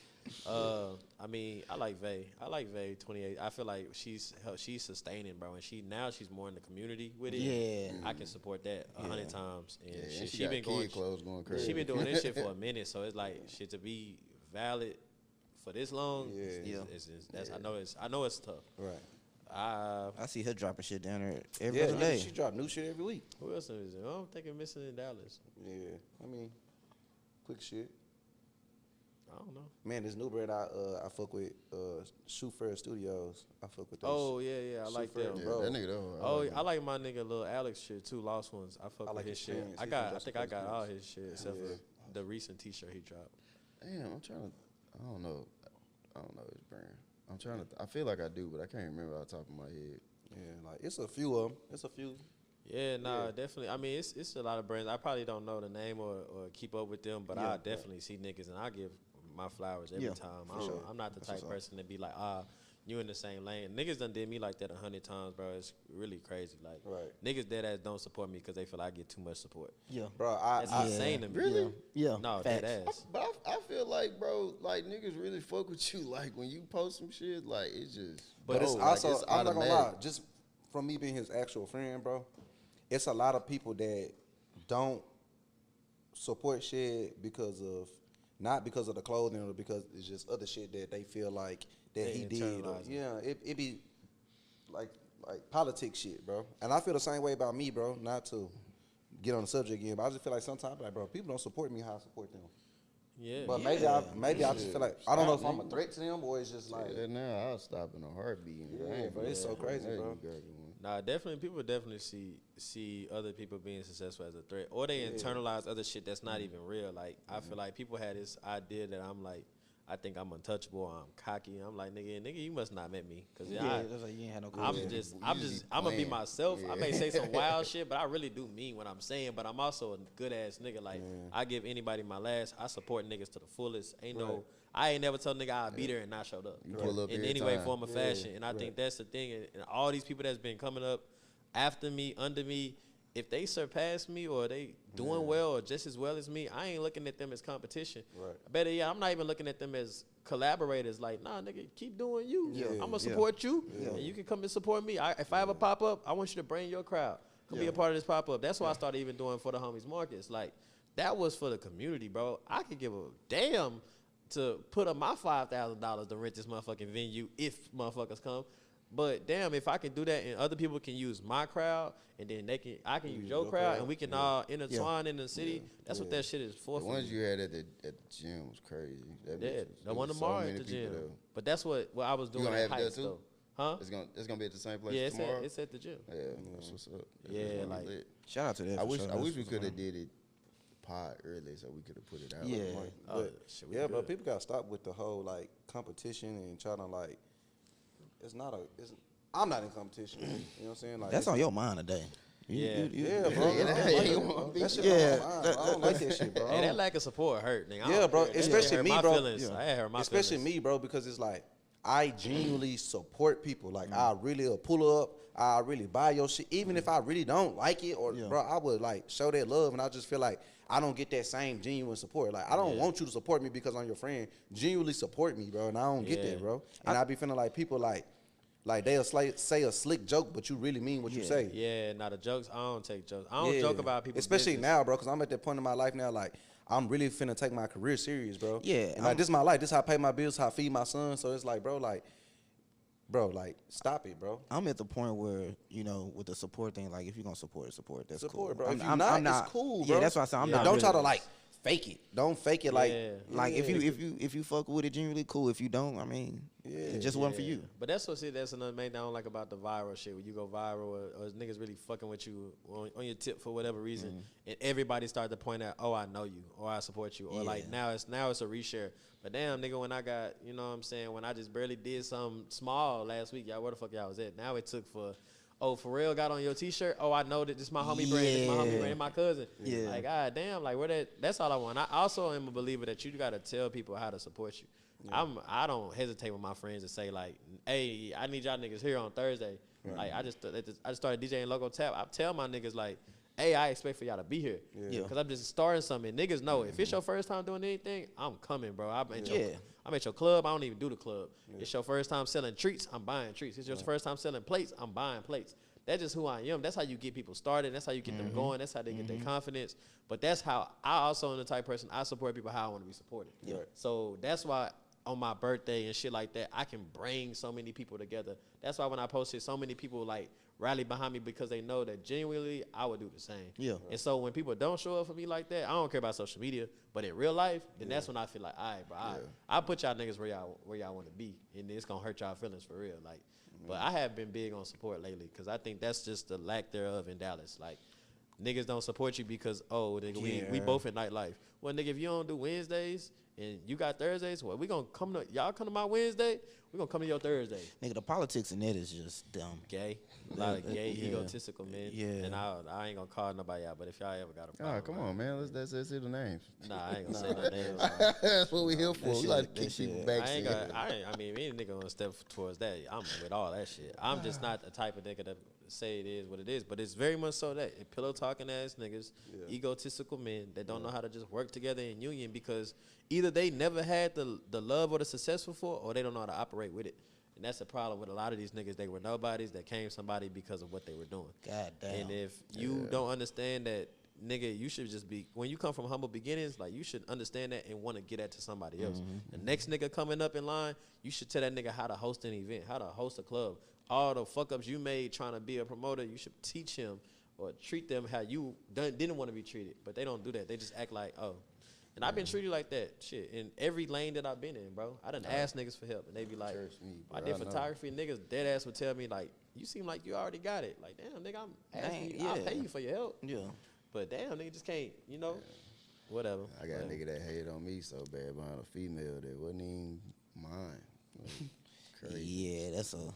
I mean, I like Vay. I like Vay 28. I feel like she's sustaining, bro, and she's more in the community with it. Yeah. I can support that 100 times. And Yeah, she got been kid going. clothes going crazy. She been doing this shit for a minute, so it's like shit to be valid for this long. Yeah. I know it's tough. Right. I see her dropping shit down there every Yeah, other day. she drop new shit every week. Who else is there? I don't think I'm missing in Dallas. Yeah, I mean, quick shit. I don't know. Man, this new brand I fuck with, Shoe Fair Studios. I fuck with those. Oh yeah, I like Fair, them. Yeah, bro. that nigga though. Oh, like I like my nigga Lil Alex shit too. Lost Ones. I fuck I with like his his shit. pants. I He got. I dropped think some I got pants. all his shit except Yeah. for the recent T-shirt he dropped. Damn, I'm trying to. I don't know his brand. I'm trying to. I feel like I do, but I can't remember off the top of my head. Yeah, like it's a few of them. It's a few. Yeah, definitely. I mean, it's a lot of brands. I probably don't know the name or keep up with them, but Yeah, I definitely see niggas and I give my flowers every Yeah, time. for sure. I'm not the type person to be like, you in the same lane. Niggas done did me like that 100 times, bro. It's really crazy. Like, Right. niggas dead ass don't support me because they feel I get too much support. Yeah. Bro, That's I insane to me. Really? Yeah. No, Facts. dead ass. But I feel like, bro, like niggas really fuck with you. Like when you post some shit, like it's just. But it's like, also, it's I'm not gonna lie, automatic. just from me being his actual friend, bro, it's a lot of people that don't support shit not because of the clothing or because it's just other shit that they feel like that They he did. Or, internalize it. yeah, it be like politics shit, bro. And I feel the same way about me, bro. Not to get on the subject again, but I just feel like sometimes, like, bro, people don't support me how I support them. Yeah. But maybe I just feel like I don't know if I'm a threat to them or it's just like Yeah, now I'll stop in a heartbeat. Yeah, but it's so crazy, bro. Nah, people definitely see other people being successful as a threat, or they internalize other shit that's not even real. Like I feel like people had this idea that I'm like, I think I'm untouchable, or I'm cocky. I'm like, nigga, you must not met me, cause Yeah, that's like you ain't had no I'm cool. I'm gonna be playing. myself. I may Yeah. say some wild shit, but I really do mean what I'm saying. But I'm also a good ass nigga. Like I give anybody my last. I support niggas to the fullest. I ain't never told nigga I'll be there and not showed up. You pull up in every any way, time. form, or fashion. And I think that's the thing. And all these people that's been coming up after me, under me, if they surpass me or they doing well or just as well as me, I ain't looking at them as competition. Right. Better yet, I'm not even looking at them as collaborators. Like, nah, nigga, keep doing you. Yeah. I'm gonna support you, and you can come and support me. If I have a pop up, I want you to bring your crowd. Come be a part of this pop up. That's why I started even doing for the homies markets. Like, that was for the community, bro. I could give a damn to put up my $5,000 to rent this motherfucking venue if motherfuckers come. But damn, if I can do that and other people can use my crowd and then I can use your crowd and we can all intertwine in the city. That's what that shit is for. The for ones me. you had at the gym was crazy. That Yeah, bitch was- the there one was tomorrow so at many the people gym. there. But that's what I was doing gonna at have that Heights too? though. Huh? It's gonna be at the same place Yeah, tomorrow. it's at the gym. Yeah, that's what's up. That's Yeah, gonna be like- lit. Shout out to that. I for wish sure. I wish That's we what's could have going did it pod early so we could have put it out. Yeah. Like, Shit, we yeah, but good. people gotta stop with the whole like competition and trying to like. I'm not in competition. You know what I'm saying? Like That's it's- on your mind today. Yeah, bro. That shit Yeah. I don't like that shit, bro. Hey, that lack of support hurt, nigga. I Yeah, don't bro. care. That Especially hurt me, my bro. Feelings. I hurt my Especially feelings. me, bro, because it's like I genuinely support people. Like I really pull up. I really buy your shit, even if I really don't like it, or bro, I would like show that love, and I just feel like I don't get that same genuine support. Like I don't want you to support me because I'm your friend. Genuinely support me, bro, and I don't get that, bro. And I be feeling like people like they'll say a slick joke, but you really mean what you say. Yeah, now the jokes, I don't take jokes. I don't joke about people. Especially now, bro, because I'm at that point in my life now, like, I'm really finna take my career serious, bro. Yeah, And like, this is my life. This is how I pay my bills, how I feed my son. So it's like, bro, stop it, bro. I'm at the point where, you know, with the support thing, like, if you're going to support, that's cool. Bro. If you're not, it's cool, bro. Yeah, that's what I said. I'm not Don't really, try to, like, fake it. Don't fake it like if you fuck with it genuinely, cool. If you don't, I mean, it just wasn't for you. But that's another main thing I don't like about the viral shit. When you go viral or niggas really fucking with you on your tip for whatever reason, and everybody start to point out, oh, I know you, or I support you, or like now it's a reshare. But damn, nigga, when I got, you know what I'm saying, when I just barely did something small last week, y'all, where the fuck y'all was at? Now it took for, oh, Pharrell got on your T-shirt. Oh, I know that this my homie brand. This my homie brand, my cousin. Yeah. Like, god damn, like that's all I want. I also am a believer that you gotta tell people how to support you. Yeah. I don't hesitate with my friends to say like, hey, I need y'all niggas here on Thursday. Right. Like I just started DJing Logo Tap. I tell my niggas like, hey, I expect for y'all to be here. Yeah. Cause I'm just starting something. Niggas know if it's your first time doing anything, I'm coming, bro. I'm at your club. I don't even do the club. Yeah. It's your first time selling treats. I'm buying treats. It's your first time selling plates. I'm buying plates. That's just who I am. That's how you get people started. That's how you get them going. That's how they get their confidence. But that's how I also am the type of person, I support people how I want to be supported. Yeah. So that's why on my birthday and shit like that, I can bring so many people together. That's why when I posted, so many people like rally behind me because they know that genuinely I would do the same. Yeah. And so when people don't show up for me like that, I don't care about social media, but in real life, then that's when I feel like, all right, bro, I put y'all niggas where y'all want to be, and it's gonna hurt y'all feelings for real. Like, but I have been big on support lately because I think that's just the lack thereof in Dallas. Like, niggas don't support you because, oh, nigga, we both in nightlife. Well, nigga, if you don't do Wednesdays and you got Thursdays, well, we gonna y'all come to my Wednesday, we gonna come to your Thursday. Nigga, the politics in that is just dumb. Gay. A lot of gay, egotistical men. Yeah. And I ain't gonna call nobody out, but if y'all ever got a problem. Oh, come on, man. Let's say the names. Nah, I ain't gonna say no names. That's what we here for. We like to kick people back. I mean, any nigga gonna step towards that. I'm with all that shit. I'm just not the type of nigga that say it is what it is, but it's very much so that pillow talking ass niggas, egotistical men that don't know how to just work together in union because either they never had the love or the success before, or they don't know how to operate with it. And that's the problem with a lot of these niggas. They were nobodies that came somebody because of what they were doing. God damn. And if you don't understand that, nigga, you should just be, when you come from humble beginnings, like, you should understand that and want to get that to somebody else. The next nigga coming up in line, you should tell that nigga how to host an event, how to host a club. All the fuck-ups you made trying to be a promoter, you should teach him or treat them how you didn't want to be treated. But they don't do that. They just act like, oh. And I've been treated like that, shit, in every lane that I've been in, bro. I done asked niggas for help, and they be like, I did photography, niggas dead ass would tell me, like, you seem like you already got it. Like, damn, nigga, I'm asking you, I'll pay you for your help. Yeah. But damn, nigga, just can't, you know, whatever. I got a nigga that hated on me so bad behind a female that wasn't even mine. Crazy. Yeah, that's a...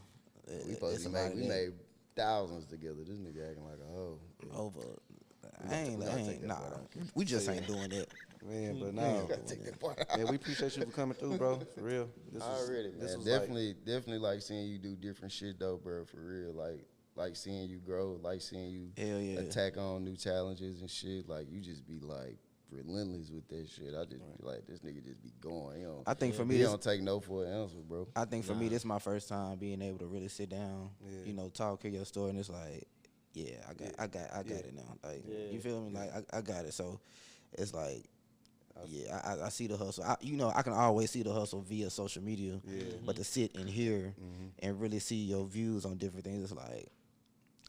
We made thousands together. This nigga acting like a hoe. Over. I ain't nah. We just ain't doing that. Man, but no. Man, we appreciate you for coming through, bro. For real. Definitely like seeing you do different shit though, bro. For real. Like seeing you grow, like seeing you attack on new challenges and shit. Like you just be like relentless with that shit. I just be like, this nigga just be going. You know, I think for me, he don't take no for an answer, bro. I think for me, this is my first time being able to really sit down, you know, talk, hear your story, and it's like, I got it now. Like, you feel me? Like, I got it. So, it's like, I see the hustle. I can always see the hustle via social media, but to sit in here and really see your views on different things, it's like,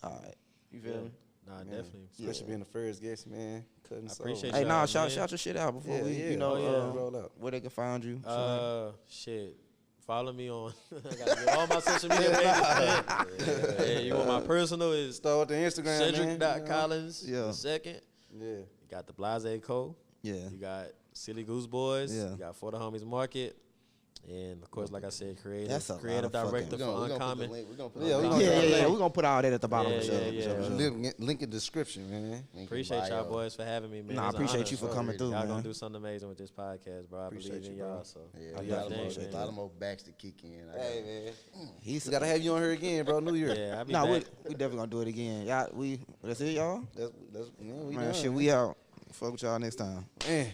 all right, you feel me? Nah, definitely. Especially being the first guest, man. I appreciate you. Hey, shout your shit out before we, roll out. Where they can find you. Shit. Follow me on. I gotta get all my social media pages. Yeah, you want my personal is start with the Instagram. Shedrick.Collins. Yeah. Second. Yeah. You got the Blase Co. Yeah. You got Silly Goose Boys. Yeah. You got For the Homies Market. And of course, like I said, That's a creative lot of director fucking- for We're Uncommon. gonna put Yeah, the we link. gonna- Yeah. We're gonna put all that at the bottom Yeah, for sure. yeah, for sure. yeah. Link in description, man. Link in Appreciate y'all bio. boys for having me, man. Nah, I It's an appreciate honor. you for coming through, Y'all man. gonna do something amazing with this podcast, bro. I Appreciate believe in you, bro. y'all. So Yeah, Oh, a yeah, lot of more- appreciate a lot that. of more backs to kick in. Hey, man. He's We gotta have you on here again, bro. New Year. yeah, I be Nah, back. we definitely gonna do it again. Y'all, that's it, y'all. That's we Man, done, shit, man. we out. Fuck with y'all next time. Man.